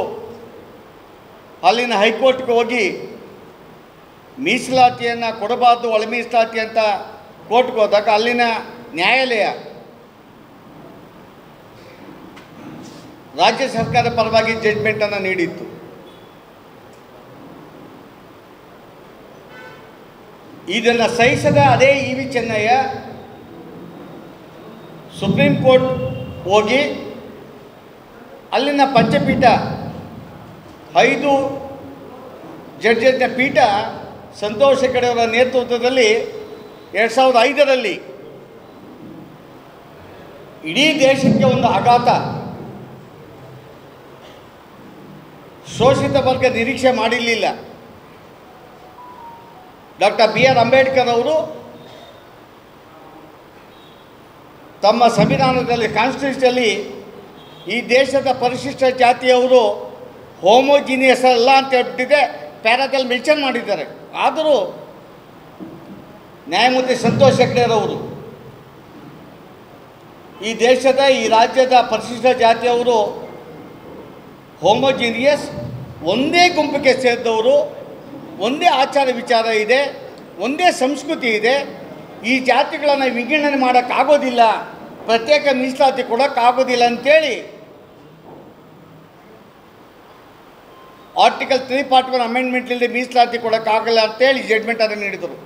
ಅಲ್ಲಿನ ಹೈಕೋರ್ಟ್ಗೆ ಹೋಗಿ ಮೀಸಲಾತಿಯನ್ನು ಕೊಡಬಾರ್ದು, ಒಳ ಮೀಸಲಾತಿ ಅಂತ ಕೋರ್ಟ್ಗೆ ಹೋದಾಗ ಅಲ್ಲಿನ ನ್ಯಾಯಾಲಯ ರಾಜ್ಯ ಸರ್ಕಾರ ಪರವಾಗಿ ಜಡ್ಜ್ಮೆಂಟನ್ನು ನೀಡಿತ್ತು. ಇದನ್ನು ಸಹಿಸದ ಅದೇ EV ಚೆನ್ನಯ್ಯ ಸುಪ್ರೀಂ ಕೋರ್ಟ್ ಹೋಗಿ ಅಲ್ಲಿನ ಪಂಚಪೀಠ 5 ಜಡ್ಜಸ್ನ ಪೀಠ ಸಂತೋಷ್ ಹೆಗಡೆ ಅವರ ನೇತೃತ್ವದಲ್ಲಿ 2005ರಲ್ಲಿ ಇಡೀ ದೇಶಕ್ಕೆ ಒಂದು ಆಘಾತ, ಶೋಷಿತ ವರ್ಗ ನಿರೀಕ್ಷೆ ಮಾಡಿರಲಿಲ್ಲ. ಡಾಕ್ಟರ್ BR ಅಂಬೇಡ್ಕರ್ ಅವರು ತಮ್ಮ ಸಂವಿಧಾನದಲ್ಲಿ, ಕಾನ್ಸ್ಟಿಟ್ಯೂಷನಲ್ಲಿ ಈ ದೇಶದ ಪರಿಶಿಷ್ಟ ಜಾತಿಯವರು ಹೋಮೋಜಿನಿಯಸ್ ಅಲ್ಲ ಅಂತ ಹೇಳ್ಬಿಟ್ಟಿದೆ, ಪ್ಯಾರಾದಲ್ಲಿ ಮೆನ್ಷನ್ ಮಾಡಿದ್ದಾರೆ. ಆದರೂ ನ್ಯಾಯಮೂರ್ತಿ ಸಂತೋಷ್ ಹೆಗ್ಡೆರವರು ಈ ದೇಶದ, ಈ ರಾಜ್ಯದ ಪರಿಶಿಷ್ಟ ಜಾತಿಯವರು ಹೋಮೋಜಿನಿಯಸ್, ಒಂದೇ ಗುಂಪಿಗೆ ಸೇರಿದವರು, ಒಂದೇ ಆಚಾರ ವಿಚಾರ ಇದೆ, ಒಂದೇ ಸಂಸ್ಕೃತಿ ಇದೆ, ಈ ಜಾತಿಗಳನ್ನು ವಿಂಗಡಣೆ ಮಾಡೋಕ್ಕಾಗೋದಿಲ್ಲ ಪ್ರತ್ಯೇಕ ಮೀಸಲಾತಿ ಕೊಡೋಕ್ಕಾಗೋದಿಲ್ಲ ಅಂತೇಳಿ ಆರ್ಟಿಕಲ್ 3 ಅಮೆಂಡ್ಮೆಂಟ್ ಇಲ್ಲದೆ ಮೀಸಲಾತಿ ಕೊಡೋಕ್ಕಾಗಲ್ಲ ಅಂತೇಳಿ ಜಡ್ಮೆಂಟ್ ಅದನ್ನು ನೀಡಿದರು.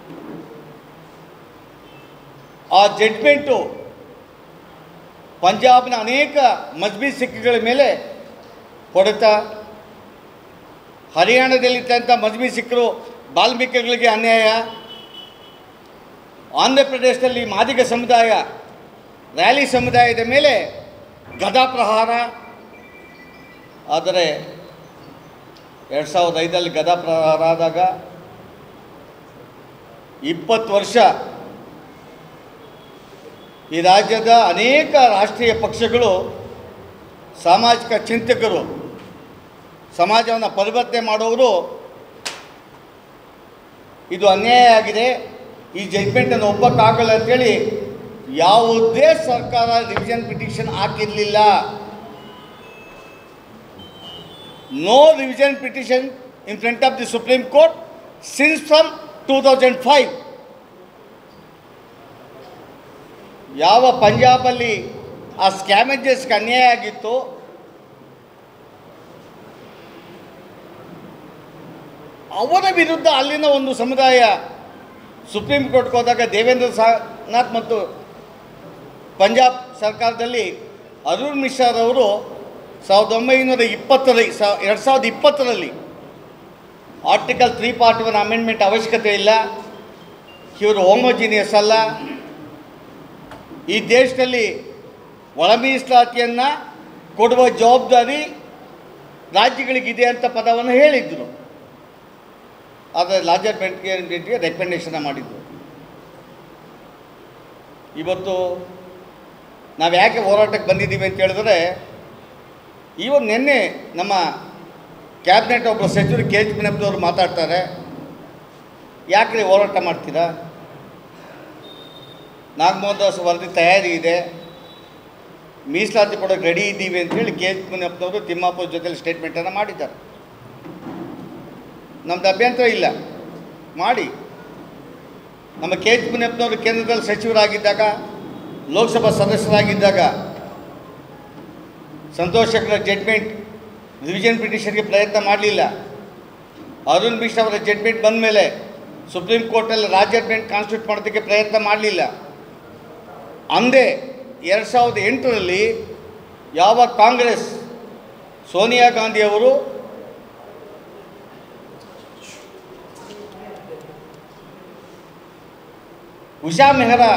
ಆ ಜಡ್ಮೆಂಟು ಪಂಜಾಬ್ನ ಅನೇಕ ಮಜ್ಬಿ ಸಿಖ್ಗಳ ಮೇಲೆ ಹೊಡೆತ, ಹರಿಯಾಣದಲ್ಲಿದ್ದಂಥ ಮಜ್ಬಿ ಸಿಖ್ರು ಬಾಲ್ಮೀಕಿಗಳಿಗೆ ಅನ್ಯಾಯ, ಆಂಧ್ರ ಪ್ರದೇಶದಲ್ಲಿ ಮಾದಿಗ ಸಮುದಾಯ ರ್ಯಾಲಿ ಸಮುದಾಯದ ಮೇಲೆ ಗದಾ ಪ್ರಹಾರ. ಆದರೆ 2005 ಗದಾ ಪ್ರಹಾರ ಆದಾಗ 20 ವರ್ಷ ಈ ರಾಜ್ಯದ ಅನೇಕ ರಾಷ್ಟ್ರೀಯ ಪಕ್ಷಗಳು, ಸಾಮಾಜಿಕ ಚಿಂತಕರು, ಸಮಾಜವನ್ನು ಪರಿವರ್ತನೆ ಮಾಡೋರು ಇದು ಅನ್ಯಾಯ ಆಗಿದೆ, ಈ ಜಡ್ಮೆಂಟನ್ನು ಒಪ್ಪಕ್ಕಾಗಲ್ಲ ಅಂತೇಳಿ ಯಾವುದೇ ಸರ್ಕಾರ ರಿವಿಷನ್ ಪಿಟಿಷನ್ ಹಾಕಿರಲಿಲ್ಲ. No revision petition in front of the Supreme Court since from 2005. ಯಾವ ಪಂಜಾಬಲ್ಲಿ ಆ ಸ್ಕ್ಯಾಮೇಜಸ್ಗೆ ಅನ್ಯಾಯ ಆಗಿತ್ತು, ಅವರ ವಿರುದ್ಧ ಅಲ್ಲಿನ ಒಂದು ಸಮುದಾಯ ಸುಪ್ರೀಂ ಕೋರ್ಟ್ಗೆ ಹೋದಾಗ ದೇವೇಂದ್ರ ನಾಥ್ ಮತ್ತು ಪಂಜಾಬ್ ಸರ್ಕಾರದಲ್ಲಿ ಅರುಣ್ ಮಿಶ್ರಾರವರು 2020ರಲ್ಲಿ ಆರ್ಟಿಕಲ್ 3 ಅಮೆಂಡ್ಮೆಂಟ್ ಅವಶ್ಯಕತೆ ಇಲ್ಲ, ಇವರು ಹೋಮೋಜಿನಿಯಸ್ ಅಲ್ಲ, ಈ ದೇಶದಲ್ಲಿ ಒಳ ಮೀಸಲಾತಿಯನ್ನು ಕೊಡುವ ಜವಾಬ್ದಾರಿ ರಾಜ್ಯಗಳಿಗಿದೆ ಅಂತ ಪದವನ್ನು ಹೇಳಿದ್ರು. ಆದರೆ ಲಾರ್ಜರ್ ಬೆಂಚ್ಗೆ ರೆಕಮೆಂಡೇಶನ್ ಮಾಡಿದ್ರು. ಇವತ್ತು ನಾವು ಯಾಕೆ ಹೋರಾಟಕ್ಕೆ ಬಂದಿದ್ದೀವಿ ಅಂತ ಹೇಳಿದ್ರೆ, ಇವತ್ತು ನಿನ್ನೆ ನಮ್ಮ ಕ್ಯಾಬಿನೆಟ್ ಒಬ್ಬರು ಸಚಿವರು ಕೆ ಎಚ್ ಮುನಿಯಪ್ಪನವರು ಮಾತಾಡ್ತಾರೆ, ಯಾಕೆ ಹೋರಾಟ ಮಾಡ್ತೀರಾ, ನಾಗಮೋಹನ್ ದಾಸ್ ವರದಿ ತಯಾರಿ ಇದೆ, ಮೀಸಲಾತಿ ಕೊಡೋಕೆ ರೆಡಿ ಇದ್ದೀವಿ ಅಂತೇಳಿ ಕೆ ಎಚ್ ಮುನಿಯಪ್ಪನವರು ತಿಮ್ಮಾಪುರ ಜೊತೆಲಿ ಸ್ಟೇಟ್ಮೆಂಟನ್ನು ಮಾಡಿದ್ದಾರೆ. ನಮ್ಮದು ಅಭ್ಯಂತರ ಇಲ್ಲ, ಮಾಡಿ. ನಮ್ಮ ಕೆ ಎಚ್ ಮುನಿಯಪ್ಪನವರು ಕೇಂದ್ರದಲ್ಲಿ ಸಚಿವರಾಗಿದ್ದಾಗ, ಲೋಕಸಭಾ ಸದಸ್ಯರಾಗಿದ್ದಾಗ ಸಂತೋಷ್ ಶೆಟ್ಟರ್ ಜಡ್ಮೆಂಟ್ ರಿವಿಷನ್ ಪಿಟಿಷನ್ಗೆ ಪ್ರಯತ್ನ ಮಾಡಲಿಲ್ಲ. ಅರುಣ್ ಮಿಶ್ರಾ ಅವರ ಜಡ್ಮೆಂಟ್ ಬಂದ ಮೇಲೆ ಸುಪ್ರೀಂ ಕೋರ್ಟಲ್ಲಿ ರಾಜ್ಯ ಬೆಂಚ್ ಕಾನ್ಸ್ಟಿಟ್ಯೂಟ್ ಮಾಡೋದಕ್ಕೆ ಪ್ರಯತ್ನ ಮಾಡಲಿಲ್ಲ. ಅಂದೇ 2008ರಲ್ಲಿ ಯಾವ ಕಾಂಗ್ರೆಸ್ ಸೋನಿಯಾ ಗಾಂಧಿಯವರು ಉಷಾ ಮೆಹ್ರಾ.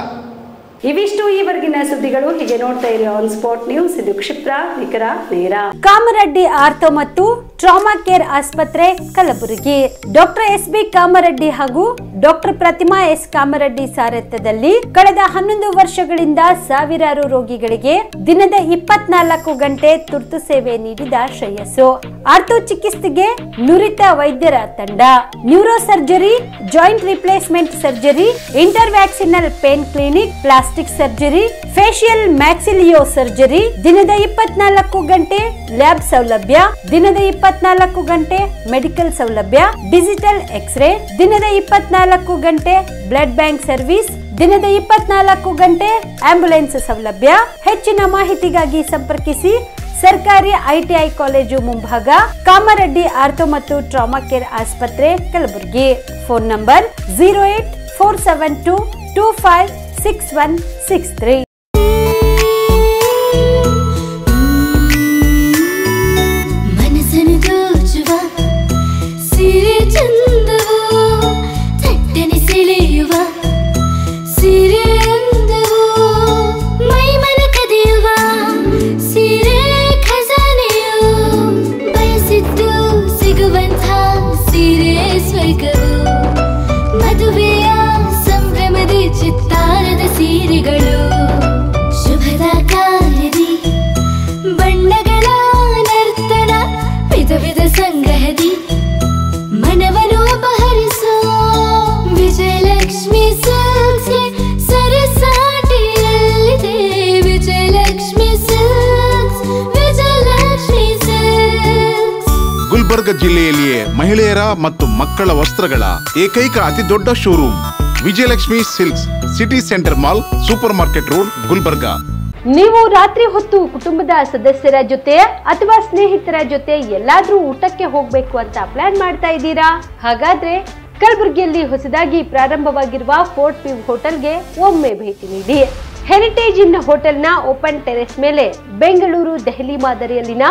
ಇವಿಷ್ಟು ಈವರೆಗಿನ ಸುದ್ದಿಗಳು. ಹೀಗೆ ನೋಡ್ತಾ ಇರಿ ಆನ್ ಸ್ಪಾಟ್ ನ್ಯೂಸ್. ಇದು ಕ್ಷಿಪ್ರ, ನಿಖರ, ನೇರ. ಕಾಮರೆಡ್ಡಿ ಆರ್ಥೋ ಮತ್ತು ಟ್ರಾಮಾ ಕೇರ್ ಆಸ್ಪತ್ರೆ, ಕಲಬುರಗಿ. Doctor S B. ಕಾಮರೆಡ್ಡಿ ಹಾಗೂ ಡಾಕ್ಟರ್ ಪ್ರತಿಮಾ ಎಸ್. ಕಾಮರೆಡ್ಡಿ ಸಾರಥ್ಯದಲ್ಲಿ ಕಳೆದ 11 ವರ್ಷಗಳಿಂದ ಸಾವಿರಾರು ರೋಗಿಗಳಿಗೆ ದಿನದ 24 ಗಂಟೆ ತುರ್ತು ಸೇವೆ ನೀಡಿದ ಶ್ರೇಯಸ್ಸು. ಆರ್ಥೋ ಚಿಕಿತ್ಸೆಗೆ ನುರಿತ ವೈದ್ಯರ ತಂಡ, neuro surgery, joint replacement surgery, interventional pain clinic, plastic surgery, facial maxillo surgery, ದಿನದ 24 ಗಂಟೆ ಲ್ಯಾಬ್ ಸೌಲಭ್ಯ, ದಿನದ 24 ಗಂಟೆ ಮೆಡಿಕಲ್ ಸೌಲಭ್ಯ, ಡಿಜಿಟಲ್ ಎಕ್ಸ್ರೇ, ದಿನದ 24 ಗಂಟೆ ಬ್ಲಡ್ ಬ್ಯಾಂಕ್ ಸರ್ವಿಸ್, ದಿನದ 24 ಗಂಟೆ ಆಂಬ್ಯುಲೆನ್ಸ್ ಸೌಲಭ್ಯ. ಹೆಚ್ಚಿನ ಮಾಹಿತಿಗಾಗಿ ಸಂಪರ್ಕಿಸಿ ಸರ್ಕಾರಿ ಐಟಿಐ ಕಾಲೇಜು ಮುಂಭಾಗ, ಕಾಮರೆಡ್ಡಿ ಆರ್ಥೋ ಮತ್ತು ಟ್ರಾಮಾ ಕೇರ್ ಆಸ್ಪತ್ರೆ, ಕಲಬುರಗಿ. Phone number 08472256163. ಗುಲ್ಬರ್ಗ ಜಿಲ್ಲೆಯಲ್ಲಿಯೇ ಮಹಿಳೆಯರ ಮತ್ತು ಮಕ್ಕಳ ವಸ್ತ್ರಗಳ ಏಕೈಕ ಅತಿ ದೊಡ್ಡ showroom Vijayalakshmi silks, city centre mall, super market road, Gulbarga. ನೀವು ರಾತ್ರಿ ಹೊತ್ತು ಕುಟುಂಬದ ಸದಸ್ಯರ ಜೊತೆ ಅಥವಾ ಸ್ನೇಹಿತರ ಜೊತೆ ಎಲ್ಲಾದ್ರೂ ಊಟಕ್ಕೆ ಹೋಗ್ಬೇಕು ಅಂತ ಪ್ಲಾನ್ ಮಾಡ್ತಾ ಇದ್ದೀರಾ? ಹಾಗಾದ್ರೆ ಕಲಬುರಗಿಯಲ್ಲಿ ಹೊಸದಾಗಿ ಪ್ರಾರಂಭವಾಗಿರುವ ಫೋರ್ಟ್ ವ್ಯೂ ಹೋಟೆಲ್ಗೆ ಒಮ್ಮೆ ಭೇಟಿ ನೀಡಿ. ಹೆರಿಟೇಜ್ ಇನ್ ಹೋಟೆಲ್ನ ಓಪನ್ ಟೆರೆಸ್ ಮೇಲೆ ಬೆಂಗಳೂರು ದೆಹಲಿ ಮಾದರಿಯಲ್ಲಿನ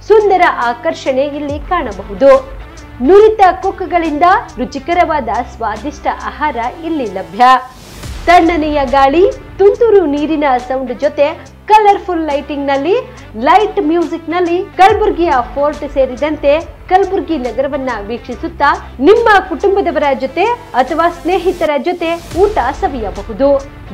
ಸುಂದರ ಆಕರ್ಷಣೆ ಇಲ್ಲಿ ಕಾಣಬಹುದು. ನುರಿತ ಕುಕ್ಗಳಿಂದ ರುಚಿಕರವಾದ ಸ್ವಾದಿಷ್ಟ ಆಹಾರ ಇಲ್ಲಿ ಲಭ್ಯ. ತಣ್ಣನೆಯ ಗಾಳಿ, ತುಂತುರು ನೀರಿನ ಸೌಂಡ್ ಜೊತೆ ಕಲರ್ಫುಲ್ ಲೈಟಿಂಗ್ ನಲ್ಲಿ, ಲೈಟ್ ಮ್ಯೂಸಿಕ್ ನಲ್ಲಿ ಕಲಬುರಗಿಯ ಫೋರ್ಟ್ ಸೇರಿದಂತೆ ಕಲಬುರಗಿ ನಗರವನ್ನ ವೀಕ್ಷಿಸುತ್ತಾ ನಿಮ್ಮ ಕುಟುಂಬದವರ ಜೊತೆ ಅಥವಾ ಸ್ನೇಹಿತರ ಜೊತೆ ಊಟ ಸವಿಯಬಹುದು.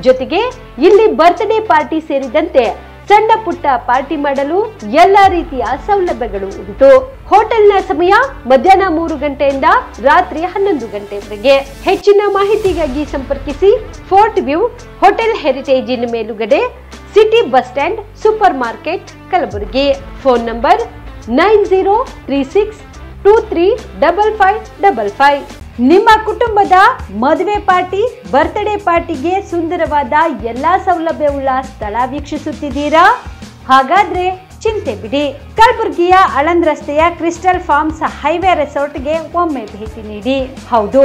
ಜೊತೆಗೆ ಇಲ್ಲಿ ಬರ್ತ್ಡೇ ಪಾರ್ಟಿ ಸೇರಿದಂತೆ ಸಣ್ಣ ಪುಟ್ಟ ಪಾರ್ಟಿ ಮಾಡಲು ಎಲ್ಲಾ ರೀತಿಯ ಸೌಲಭ್ಯಗಳು ಉಂಟು. ಹೋಟೆಲ್ನ ಸಮಯ ಮಧ್ಯಾಹ್ನ 3 ಗಂಟೆಯಿಂದ ರಾತ್ರಿ 11 ಗಂಟೆವರೆಗೆ. ಹೆಚ್ಚಿನ ಮಾಹಿತಿಗಾಗಿ ಸಂಪರ್ಕಿಸಿ ಫೋರ್ಟ್ ವ್ಯೂ ಹೋಟೆಲ್, ಹೆರಿಟೇಜ್ ಇನ್ ಮೇಲುಗಡೆ, city bus stand, super market, Kalaburagi. Phone number 9036235555. ನಿಮ್ಮ ಕುಟುಂಬದ ಮದುವೆ ಪಾರ್ಟಿ, ಬರ್ತ್ಡೇ ಪಾರ್ಟಿಗೆ ಸುಂದರವಾದ ಎಲ್ಲಾ ಸೌಲಭ್ಯವುಳ್ಳ ಸ್ಥಳ ವೀಕ್ಷಿಸುತ್ತಿದ್ದೀರಾ? ಹಾಗಾದ್ರೆ ಚಿಂತೆ ಬಿಡಿ. ಕಲಬುರಗಿಯ ಆಳಂದ್ ರಸ್ತೆಯ ಕ್ರಿಸ್ಟಲ್ ಫಾರ್ಮ್ಸ್ ಹೈವೇ ರೆಸಾರ್ಟ್ಗೆ ಒಮ್ಮೆ ಭೇಟಿ ನೀಡಿ. ಹೌದು,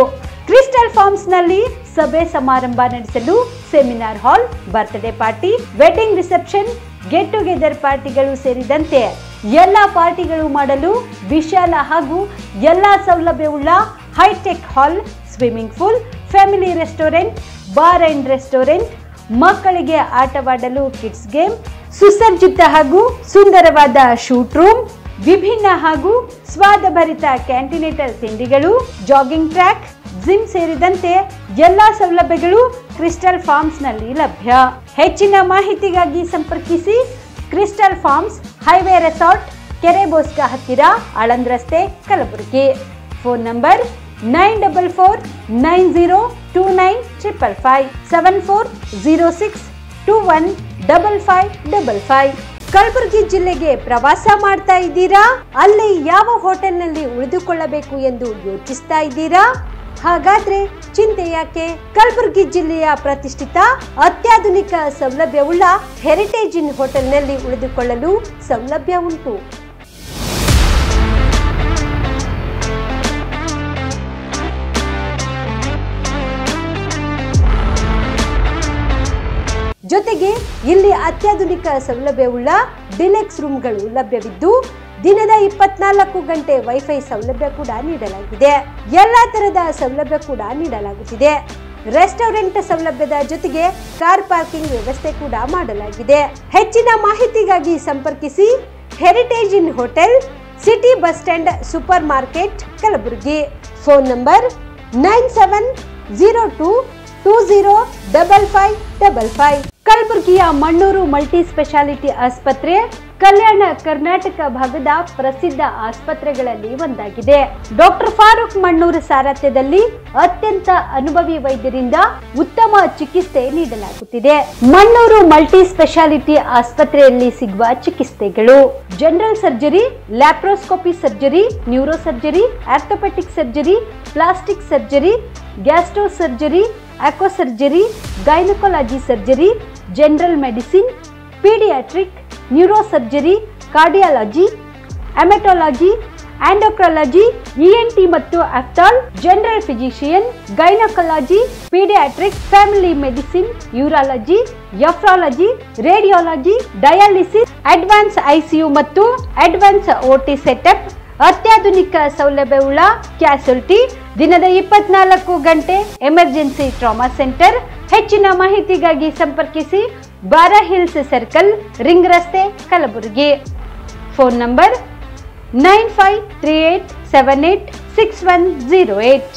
ಕ್ರಿಸ್ಟಲ್ ಫಾರ್ಮ್ಸ್ ನಲ್ಲಿ ಸಭೆ ಸಮಾರಂಭ ನಡೆಸಲು seminar hall, birthday party, wedding reception, get together ಪಾರ್ಟಿಗಳು ಸೇರಿದಂತೆ ಎಲ್ಲ ಪಾರ್ಟಿಗಳು ಮಾಡಲು ವಿಶಾಲ ಹಾಗೂ ಎಲ್ಲ ಸೌಲಭ್ಯವುಳ್ಳ hitech hall, swimming pool, family restaurant, bar and restaurant, ಮಕ್ಕಳಿಗೆ ಆಟವಾಡಲು ಕಿಡ್ಸ್ ಗೇಮ್, ಸುಸಜ್ಜಿತ ಹಾಗೂ ಸುಂದರವಾದ ಶೂಟ್ ರೂಮ್, ವಿಭಿನ್ನ ಹಾಗೂ ಸ್ವಾದಭರಿತ ಕ್ಯಾಂಟಿನೇಟರ್ ತಿಂಡಿಗಳು, ಜಾಗಿಂಗ್ ಟ್ರ್ಯಾಕ್, ಜಿಮ್ ಸೇರಿದಂತೆ ಎಲ್ಲಾ ಸೌಲಭ್ಯಗಳು ಕ್ರಿಸ್ಟಲ್ ಫಾರ್ಮ್ಸ್ ನಲ್ಲಿ ಲಭ್ಯ. ಹೆಚ್ಚಿನ ಮಾಹಿತಿಗಾಗಿ ಸಂಪರ್ಕಿಸಿ ಕ್ರಿಸ್ಟಲ್ ಫಾರ್ಮ್ಸ್ ಹೈವೇ ರೆಸಾರ್ಟ್, ಕೆರೆ ಬೋಸ್ಗ ಹತ್ತಿರ, ಆಳಂದ್ ರಸ್ತೆ, ಕಲಬುರಗಿ. Phone number 9490295555 7406215555. ಕಲಬುರಗಿ ಜಿಲ್ಲೆಗೆ ಪ್ರವಾಸ ಮಾಡ್ತಾ ಇದ್ದೀರಾ? ಅಲ್ಲಿ ಯಾವ ಹೋಟೆಲ್ನಲ್ಲಿ ಉಳಿದುಕೊಳ್ಳಬೇಕು ಎಂದು ಯೋಚಿಸ್ತಾ ಇದ್ದೀರಾ? ಹಾಗಾದ್ರೆ ಚಿಂತೆ ಯಾಕೆ? ಕಲಬುರಗಿ ಜಿಲ್ಲೆಯ ಪ್ರತಿಷ್ಠಿತ ಅತ್ಯಾಧುನಿಕ ಸೌಲಭ್ಯವುಳ್ಳ ಹೆರಿಟೇಜ್ ಇನ್ ಹೋಟೆಲ್ನಲ್ಲಿ ಉಳಿದುಕೊಳ್ಳಲು ಸೌಲಭ್ಯ ಉಂಟು. ಜೊತೆಗೆ ಇಲ್ಲಿ ಅತ್ಯಾಧುನಿಕ ಸೌಲಭ್ಯವುಳ್ಳ ಡಿಲೆಕ್ಸ್ ರೂಮ್ಗಳು ಲಭ್ಯವಿದ್ದು ದಿನದ 24 ಗಂಟೆ ವೈಫೈ ಸೌಲಭ್ಯ ಕೂಡ ನೀಡಲಾಗಿದೆ. ಎಲ್ಲಾ ತರಹದ ಸೌಲಭ್ಯ ಕೂಡ ನೀಡಲಾಗುತ್ತಿದೆ. ರೆಸ್ಟೋರೆಂಟ್ ಸೌಲಭ್ಯದ ಜೊತೆಗೆ ಕಾರ್ ಪಾರ್ಕಿಂಗ್ ವ್ಯವಸ್ಥೆ ಕೂಡ ಮಾಡಲಾಗಿದೆ. ಹೆಚ್ಚಿನ ಮಾಹಿತಿಗಾಗಿ ಸಂಪರ್ಕಿಸಿ heritage inn hotel, city bus stand, super market, Kalaburagi. Phone number 9702205555. ಕಲಬುರಗಿಯ ಮಣ್ಣೂರು ಮಲ್ಟಿ ಸ್ಪೆಷಾಲಿಟಿ ಆಸ್ಪತ್ರೆ ಕಲ್ಯಾಣ ಕರ್ನಾಟಕ ಭಾಗದ ಪ್ರಸಿದ್ಧ ಆಸ್ಪತ್ರೆಗಳಲ್ಲಿ ಒಂದಾಗಿದೆ. ಡಾಕ್ಟರ್ ಫಾರೂಕ್ ಮಣ್ಣೂರು ಸಾರಥ್ಯದಲ್ಲಿ ಅತ್ಯಂತ ಅನುಭವಿ ವೈದ್ಯರಿಂದ ಉತ್ತಮ ಚಿಕಿತ್ಸೆ ನೀಡಲಾಗುತ್ತಿದೆ. ಮಣ್ಣೂರು ಮಲ್ಟಿ ಸ್ಪೆಷಾಲಿಟಿ ಆಸ್ಪತ್ರೆಯಲ್ಲಿ ಸಿಗುವ ಚಿಕಿತ್ಸೆಗಳು: general surgery, laparoscopy surgery, neuro surgery, orthopaedic surgery, plastic surgery, gastro surgery, aqua surgery, gynaecology surgery, general medicine, paediatric, neuro surgery, cardiology, haematology, endocrinology, ENT ಮತ್ತು ophthal, general physician, gynaecology, paediatric, family medicine, urology, nephrology, radiology, dialysis, advance ICU ಮತ್ತು advance OT setup, ಅತ್ಯಾಧುನಿಕ ಸೌಲಭ್ಯವುಳ್ಳ ಕ್ಯಾಸುಲಿಟಿ, ದಿನದ 24 ಗಂಟೆ emergency trauma centre. ಹೆಚ್ಚಿನ ಮಾಹಿತಿಗಾಗಿ ಸಂಪರ್ಕಿಸಿ ಬಾರಾ hills circle, ring ರಸ್ತೆ, ಕಲಬುರಗಿ. Phone number 9538786108.